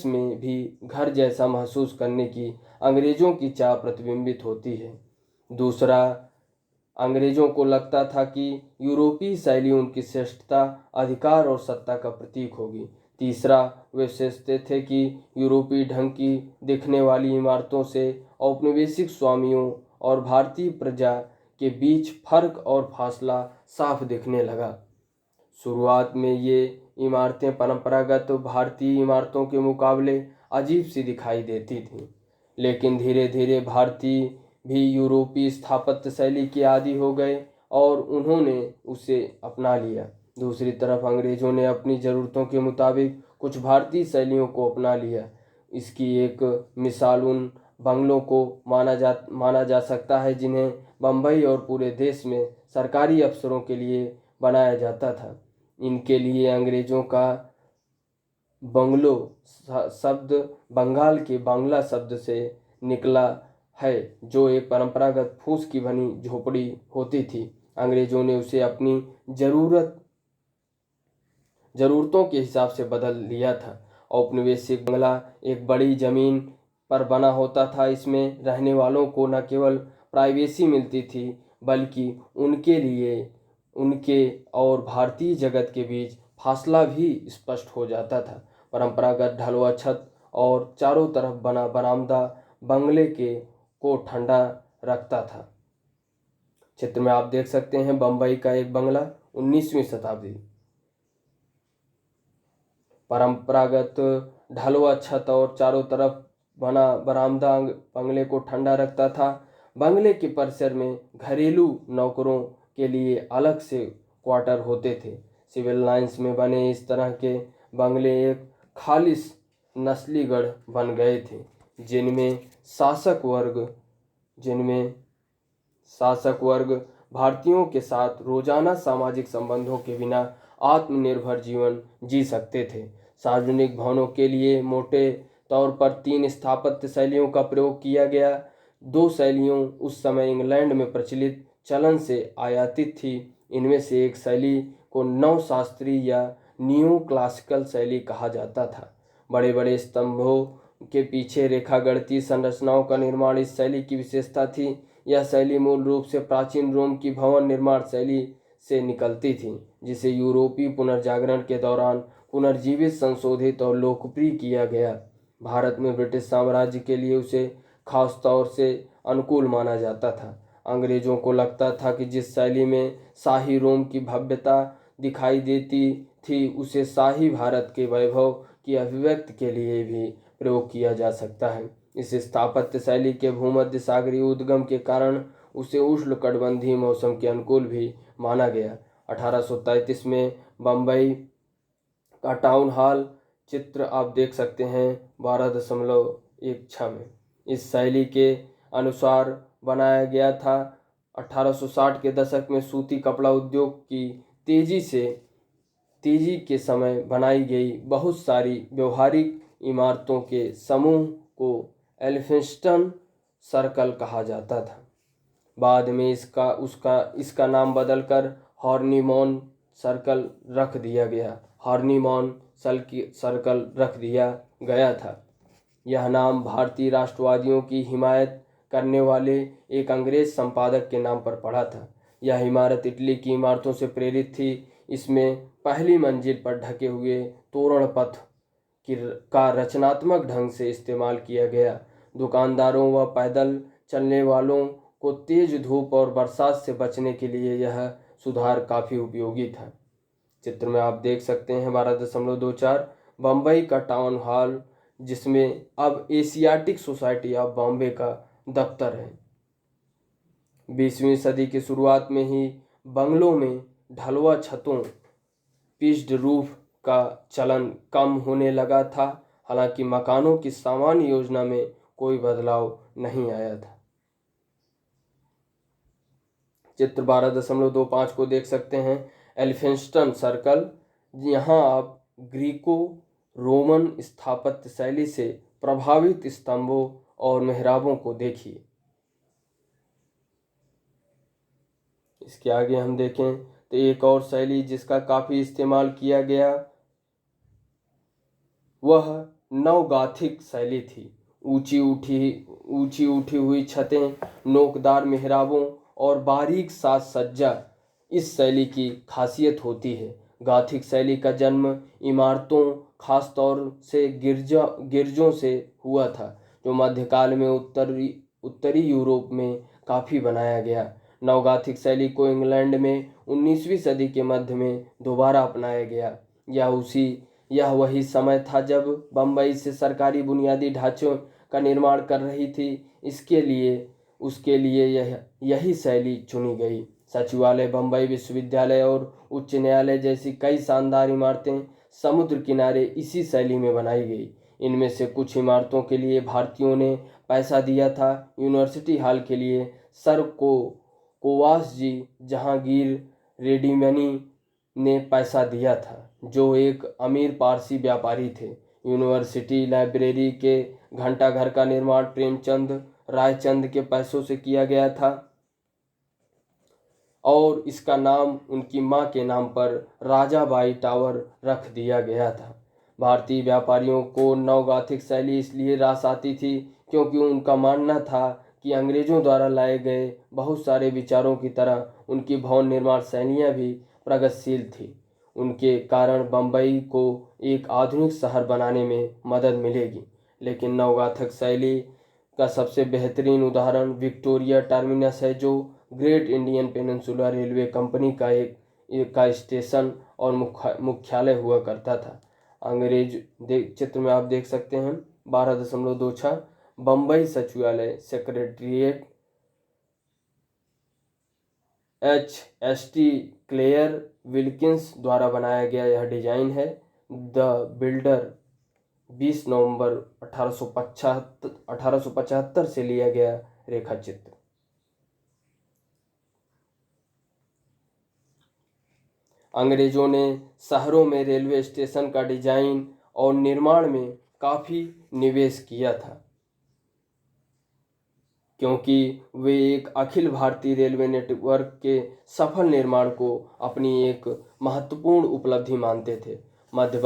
[SPEAKER 1] में भी घर जैसा महसूस करने की अंग्रेजों की चाह प्रतिबिंबित होती है। दूसरा, अंग्रेजों को लगता था कि यूरोपीय शैली उनकी श्रेष्ठता, अधिकार और सत्ता का प्रतीक होगी। तीसरा, वे सोचते थे कि यूरोपीय ढंग की दिखने वाली इमारतों से औपनिवेशिक स्वामियों और भारतीय प्रजा के बीच फर्क और फासला साफ दिखने लगा। शुरुआत में ये इमारतें परंपरागत भारतीय इमारतों के मुकाबले अजीब सी दिखाई देती थीं, लेकिन धीरे धीरे भारतीय भी यूरोपीय स्थापत्य शैली के आदी हो गए और उन्होंने उसे अपना लिया। दूसरी तरफ अंग्रेजों ने अपनी ज़रूरतों के मुताबिक कुछ भारतीय शैलियों को अपना लिया। इसकी एक मिसाल उन बंगलों को माना जा सकता है जिन्हें बम्बई और पूरे देश में सरकारी अफसरों के लिए बनाया जाता था। इनके लिए अंग्रेजों का बंगलो शब्द बंगाल के बांग्ला शब्द से निकला है, जो एक परंपरागत फूस की बनी झोपड़ी होती थी। अंग्रेजों ने उसे अपनी ज़रूरतों के हिसाब से बदल लिया था। औपनिवेशिक बंगला एक बड़ी ज़मीन पर बना होता था। इसमें रहने वालों को न केवल प्राइवेसी मिलती थी, बल्कि उनके और भारतीय जगत के बीच फासला भी स्पष्ट हो जाता था। परंपरागत ढलुआ छत और चारों तरफ बना बरामदा बंगले को ठंडा रखता था। चित्र में आप देख सकते हैं बम्बई का एक बंगला 19वीं शताब्दी। परंपरागत ढलुआ छत और चारों तरफ बना बरामदा बंगले को ठंडा रखता था। बंगले के परिसर में घरेलू नौकरों के लिए अलग से क्वार्टर होते थे। सिविल लाइंस में बने इस तरह के बंगले एक खालिश नस्ली गढ़ बन गए थे, जिनमें शासक वर्ग भारतीयों के साथ रोजाना सामाजिक संबंधों के बिना आत्मनिर्भर जीवन जी सकते थे। सार्वजनिक भवनों के लिए मोटे तौर पर 3 स्थापत्य शैलियों का प्रयोग किया गया। 2 शैलियों उस समय इंग्लैंड में प्रचलित चलन से आयातित थी। इनमें से एक शैली को नवशास्त्रीय या न्यू क्लासिकल शैली कहा जाता था। बड़े बड़े स्तंभों के पीछे रेखागणितीय संरचनाओं का निर्माण इस शैली की विशेषता थी। यह शैली मूल रूप से प्राचीन रोम की भवन निर्माण शैली से निकलती थी, जिसे यूरोपीय पुनर्जागरण के दौरान पुनर्जीवित, संशोधित और लोकप्रिय किया गया। भारत में ब्रिटिश साम्राज्य के लिए उसे खास तौर से अनुकूल माना जाता था। अंग्रेजों को लगता था कि जिस शैली में शाही रोम की भव्यता दिखाई देती थी, उसे शाही भारत के वैभव की अभिव्यक्ति के लिए भी प्रयोग किया जा सकता है। इस स्थापत्य शैली के भूमध्य सागरीय उद्गम के कारण उसे उष्णकटिबंधीय मौसम के अनुकूल भी माना गया। 1833 में बम्बई का टाउन हॉल चित्र आप देख सकते हैं 12.16 में इस शैली के अनुसार बनाया गया था। 1860 के दशक में सूती कपड़ा उद्योग की तेजी के समय बनाई गई बहुत सारी व्यवहारिक इमारतों के समूह को एल्फिंस्टन सर्कल कहा जाता था। बाद में इसका नाम बदलकर हॉर्निमॉन सर्कल रख दिया गया था। यह नाम भारतीय राष्ट्रवादियों की हिमायत करने वाले एक अंग्रेज संपादक के नाम पर पड़ा था। यह इमारत इटली की इमारतों से प्रेरित थी। इसमें पहली मंजिल पर ढके हुए तोरण पथ का रचनात्मक ढंग से इस्तेमाल किया गया। दुकानदारों व पैदल चलने वालों को तेज धूप और बरसात से बचने के लिए यह सुधार काफ़ी उपयोगी था। चित्र में आप देख सकते हैं 12.24 बम्बई का टाउन हॉल, जिसमें अब एशियाटिक सोसाइटी ऑफ बॉम्बे का दफ्तर है। 20वीं सदी की शुरुआत में ही बंगलों में ढलुआ छतों, पिच्ड रूफ का चलन कम होने लगा था। हालांकि मकानों की सामान्य योजना में कोई बदलाव नहीं आया था। चित्र 12.25 को देख सकते हैं एल्फिंस्टन सर्कल। यहाँ आप ग्रीको रोमन स्थापत्य शैली से प्रभावित स्तंभों और मेहराबों को देखिए। इसके आगे हम देखें तो एक और शैली जिसका काफ़ी इस्तेमाल किया गया वह नवगाथिक शैली थी। ऊंची उठी हुई छतें, नोकदार मेहराबों और बारीक साज सज्जा इस शैली की खासियत होती है। गाथिक शैली का जन्म इमारतों, खासतौर से गिरजों से हुआ था, जो मध्यकाल में उत्तरी यूरोप में काफ़ी बनाया गया। नवगाथिक शैली को इंग्लैंड में 19वीं सदी के मध्य में दोबारा अपनाया गया। यह वही समय था जब बम्बई से सरकारी बुनियादी ढांचों का निर्माण कर रही थी। उसके लिए यही शैली चुनी गई। सचिवालय, बम्बई विश्वविद्यालय और उच्च न्यायालय जैसी कई शानदार इमारतें समुद्र किनारे इसी शैली में बनाई गई। इनमें से कुछ इमारतों के लिए भारतीयों ने पैसा दिया था। यूनिवर्सिटी हॉल के लिए सर कोवास जी जहांगीर रेड्डीमनी ने पैसा दिया था, जो एक अमीर पारसी व्यापारी थे। यूनिवर्सिटी लाइब्रेरी के घंटाघर का निर्माण प्रेमचंद रायचंद के पैसों से किया गया था और इसका नाम उनकी मां के नाम पर राजाबाई टावर रख दिया गया था। भारतीय व्यापारियों को नवगाथिक शैली इसलिए रास आती थी क्योंकि उनका मानना था कि अंग्रेजों द्वारा लाए गए बहुत सारे विचारों की तरह उनकी भवन निर्माण शैलियाँ भी प्रगतिशील थी। उनके कारण बम्बई को एक आधुनिक शहर बनाने में मदद मिलेगी। लेकिन नवगाथिक शैली का सबसे बेहतरीन उदाहरण विक्टोरिया टर्मिनस है, जो great Indian peninsula railway company का स्टेशन और मुख्यालय हुआ करता था। चित्र में आप देख सकते हैं 12.26 बम्बई सचिवालय सेक्रेटरीट HST क्लेयर विल्किंस द्वारा बनाया गया यह डिजाइन है। द बिल्डर 20 नवंबर 1875 से लिया गया रेखा चित्र। अंग्रेजों ने शहरों में रेलवे स्टेशन का डिजाइन और निर्माण में काफ़ी निवेश किया था, क्योंकि वे एक अखिल भारतीय रेलवे नेटवर्क के सफल निर्माण को अपनी एक महत्वपूर्ण उपलब्धि मानते थे। मध्य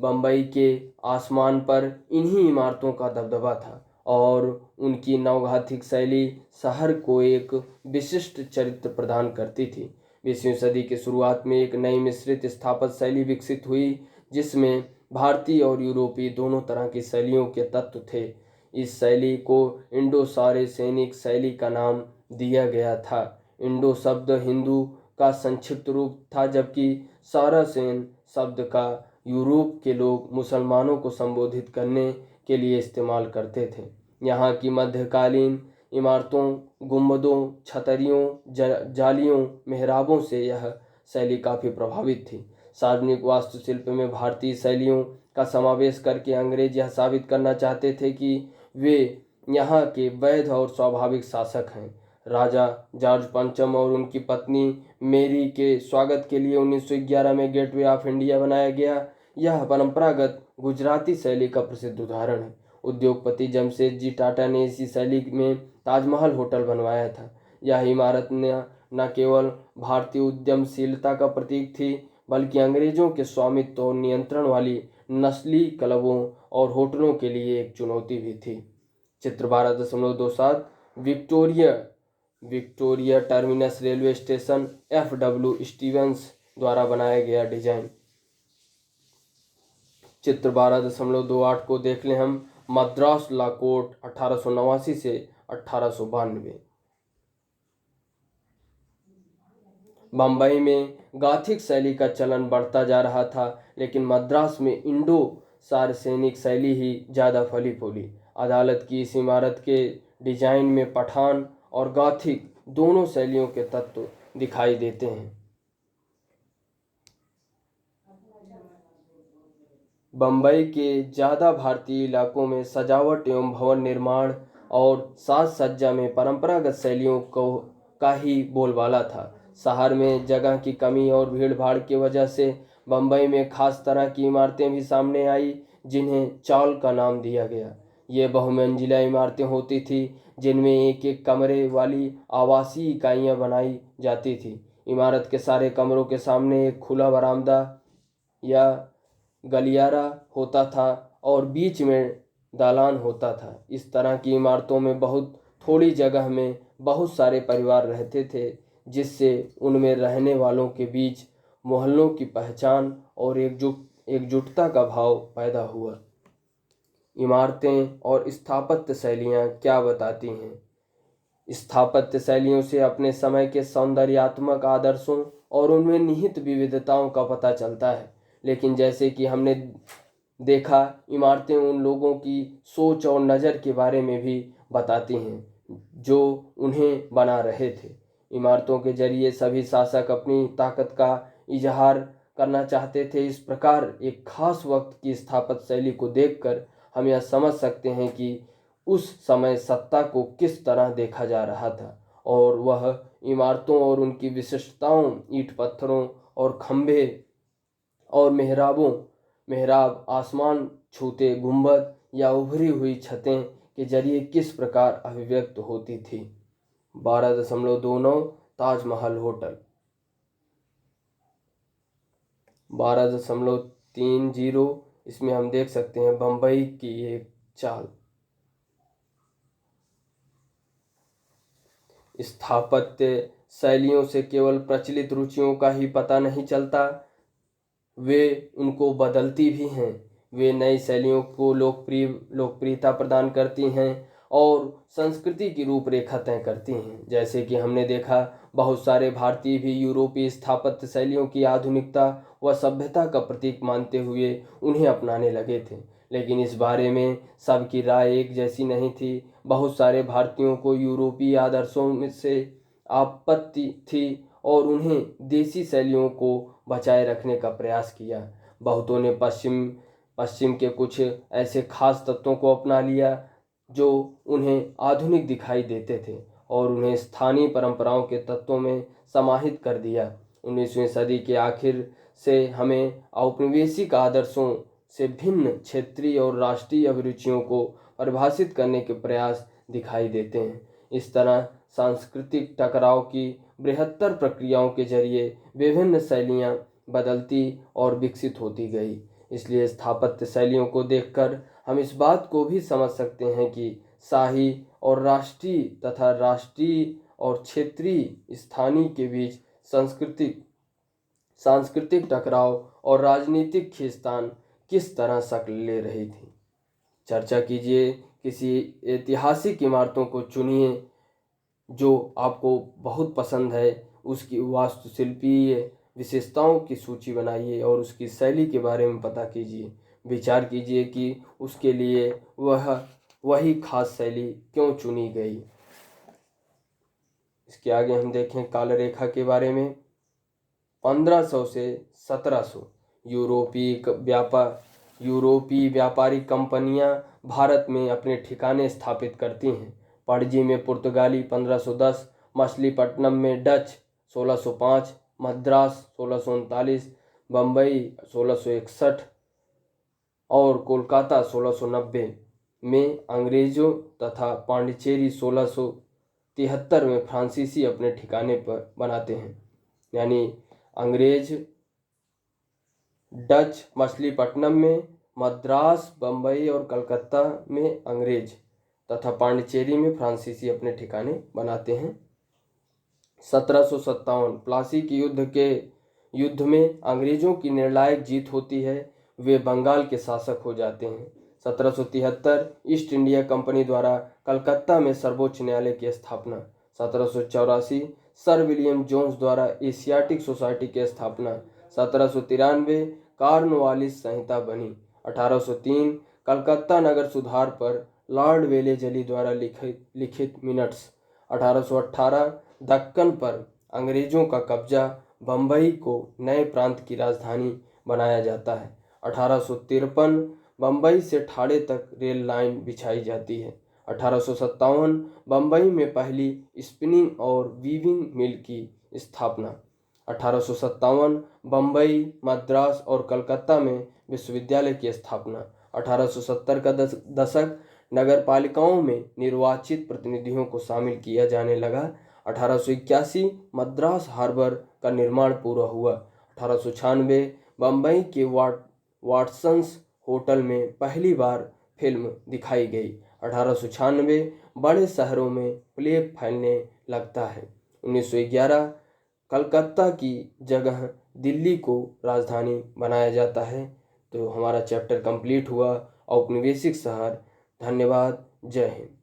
[SPEAKER 1] बम्बई के आसमान पर इन्हीं इमारतों का दबदबा था और उनकी नवगाथिक शैली शहर को एक विशिष्ट चरित्र प्रदान करती थी। 20वीं सदी के शुरुआत में एक नई मिश्रित स्थापत्य शैली विकसित हुई, जिसमें भारतीय और यूरोपीय दोनों तरह की शैलियों के तत्व थे। इस शैली को इंडो सारेसेनिक शैली का नाम दिया गया था। इंडो शब्द हिंदू का संक्षिप्त रूप था, जबकि सारासेन शब्द का यूरोप के लोग मुसलमानों को संबोधित करने के लिए इस्तेमाल करते थे। यहाँ की मध्यकालीन इमारतों, गुंबदों, छतरियों, जालियों, मेहराबों से यह शैली काफ़ी प्रभावित थी। सार्वजनिक वास्तुशिल्प में भारतीय शैलियों का समावेश करके अंग्रेज यह साबित करना चाहते थे कि वे यहाँ के वैध और स्वाभाविक शासक हैं। राजा जॉर्ज पंचम और उनकी पत्नी मेरी के स्वागत के लिए 1911 में गेटवे ऑफ इंडिया बनाया गया। यह परंपरागत गुजराती शैली का प्रसिद्ध उदाहरण है। उद्योगपति जमशेद जी टाटा ने इसी शैली में ताजमहल होटल बनवाया था। यह इमारत न केवल भारतीय उद्यमशीलता का प्रतीक थी, बल्कि अंग्रेजों के स्वामित्व और नियंत्रण वाली नस्ली क्लबों और होटलों के लिए एक चुनौती भी थी। चित्र 12.27 Victoria Terminus railway station FW Stevens द्वारा बनाया गया डिजाइन। चित्र 12.28 को देख लें हम। मद्रास लॉ कोर्ट 1889 से 1892। बम्बई में गाथिक शैली का चलन बढ़ता जा रहा था, लेकिन मद्रास में इंडो सार्सेनिक शैली ही ज़्यादा फली फूली। अदालत की इस इमारत के डिजाइन में पठान और गाथिक दोनों शैलियों के तत्व दिखाई देते हैं। बम्बई के ज़्यादा भारतीय इलाकों में सजावट एवं भवन निर्माण और साज सज्जा में परंपरागत शैलियों का ही बोलबाला था। शहर में जगह की कमी और भीड़ भाड़ की वजह से बम्बई में खास तरह की इमारतें भी सामने आई, जिन्हें चॉल का नाम दिया गया। ये बहुमंजिला इमारतें होती थी, जिनमें एक एक कमरे वाली आवासीय इकाइयां बनाई जाती थी। इमारत के सारे कमरों के सामने एक खुला बरामदा या गलियारा होता था और बीच में दालान होता था। इस तरह की इमारतों में बहुत थोड़ी जगह में बहुत सारे परिवार रहते थे, जिससे उनमें रहने वालों के बीच मोहल्लों की पहचान और एकजुटता का भाव पैदा हुआ। इमारतें और स्थापत्य शैलियाँ क्या बताती हैं? स्थापत्य शैलियों से अपने समय के सौंदर्यात्मक आदर्शों और उनमें निहित विविधताओं का पता चलता है। लेकिन जैसे कि हमने देखा, इमारतें उन लोगों की सोच और नज़र के बारे में भी बताती हैं जो उन्हें बना रहे थे। इमारतों के जरिए सभी शासक अपनी ताकत का इजहार करना चाहते थे। इस प्रकार एक खास वक्त की स्थापत्य शैली को देखकर हम यह समझ सकते हैं कि उस समय सत्ता को किस तरह देखा जा रहा था, और वह इमारतों और उनकी विशिष्टताओं, ईंट पत्थरों और खंभे और मेहराब, आसमान छूते गुंबद या उभरी हुई छतें के जरिए किस प्रकार अभिव्यक्त होती थी। 12.29 ताजमहल होटल। 12.30 इसमें हम देख सकते हैं बम्बई की एक चाल। स्थापत्य शैलियों से केवल प्रचलित रुचियों का ही पता नहीं चलता, वे उनको बदलती भी हैं। वे नई शैलियों को लोकप्रियता प्रदान करती हैं और संस्कृति की रूपरेखा तय करती हैं। जैसे कि हमने देखा, बहुत सारे भारतीय भी यूरोपीय स्थापत्य शैलियों की आधुनिकता व सभ्यता का प्रतीक मानते हुए उन्हें अपनाने लगे थे। लेकिन इस बारे में सबकी राय एक जैसी नहीं थी। बहुत सारे भारतीयों को यूरोपीय आदर्शों में से आपत्ति थी और उन्हें देसी शैलियों को बचाए रखने का प्रयास किया। बहुतों ने पश्चिम के कुछ ऐसे खास तत्वों को अपना लिया जो उन्हें आधुनिक दिखाई देते थे और उन्हें स्थानीय परंपराओं के तत्वों में समाहित कर दिया। 19वीं सदी के आखिर से हमें औपनिवेशिक आदर्शों से भिन्न क्षेत्रीय और राष्ट्रीय अभिरुचियों को परिभाषित करने के प्रयास दिखाई देते हैं। इस तरह सांस्कृतिक टकराव की बृहत्तर प्रक्रियाओं के जरिए विभिन्न शैलियाँ बदलती और विकसित होती गई। इसलिए स्थापत्य शैलियों को देखकर हम इस बात को भी समझ सकते हैं कि शाही और राष्ट्रीय तथा राष्ट्रीय और क्षेत्रीय स्थानीय के बीच सांस्कृतिक टकराव और राजनीतिक खींचतान किस तरह शक्ल ले रही थी। चर्चा कीजिए, किसी ऐतिहासिक इमारतों को चुनिए जो आपको बहुत पसंद है, उसकी वास्तुशिल्पीय विशेषताओं की सूची बनाइए और उसकी शैली के बारे में पता कीजिए। विचार कीजिए कि उसके लिए वही खास शैली क्यों चुनी गई। इसके आगे हम देखें काल रेखा के बारे में। 1500 से 1700 यूरोपीय व्यापारी कंपनियां भारत में अपने ठिकाने स्थापित करती हैं। पणजी में पुर्तगाली 1510, मछलीपट्टनम में डच 1605, मद्रास 1639, बम्बई 1661 और कोलकाता 1690 में अंग्रेजों तथा पांडिचेरी 1673 में फ्रांसीसी अपने ठिकाने पर बनाते हैं। यानी अंग्रेज डच मछलीपट्टनम में, मद्रास, बम्बई और कलकत्ता में अंग्रेज तथा पांडिचेरी में फ्रांसीसी अपने ठिकाने बनाते हैं। 1757 प्लासी के युद्ध में अंग्रेजों की निर्णायक जीत होती है। वे बंगाल के शासक हो जाते हैं। 1773 ईस्ट इंडिया कंपनी द्वारा कलकत्ता में सर्वोच्च न्यायालय की स्थापना। 1784 सर विलियम जोन्स द्वारा एशियाटिक सोसाइटी की स्थापना। 1793 कॉर्नवालिस संहिता बनी। 1803 कलकत्ता नगर सुधार पर लॉर्ड वेलेजली द्वारा लिखित मिनट्स। 1818 दक्कन पर अंग्रेजों का कब्जा, बम्बई को नए प्रांत की राजधानी बनाया जाता है। 1853 बम्बई से ठाणे तक रेल लाइन बिछाई जाती है। 1857 बम्बई में पहली स्पिनिंग और वीविंग मिल की स्थापना। 1857 बम्बई, मद्रास और कलकत्ता में विश्वविद्यालय की स्थापना। 1870 का दशक नगर पालिकाओं में निर्वाचित प्रतिनिधियों को शामिल किया जाने लगा। 1881 मद्रास हार्बर का निर्माण पूरा हुआ। 1896 बम्बई के वाटसन्स होटल में पहली बार फिल्म दिखाई गई। 1896 बड़े शहरों में प्लेग फैलने लगता है। 1911 कलकत्ता की जगह दिल्ली को राजधानी बनाया जाता है। तो हमारा चैप्टर कंप्लीट हुआ औपनिवेशिक शहर। धन्यवाद। जय हिंद।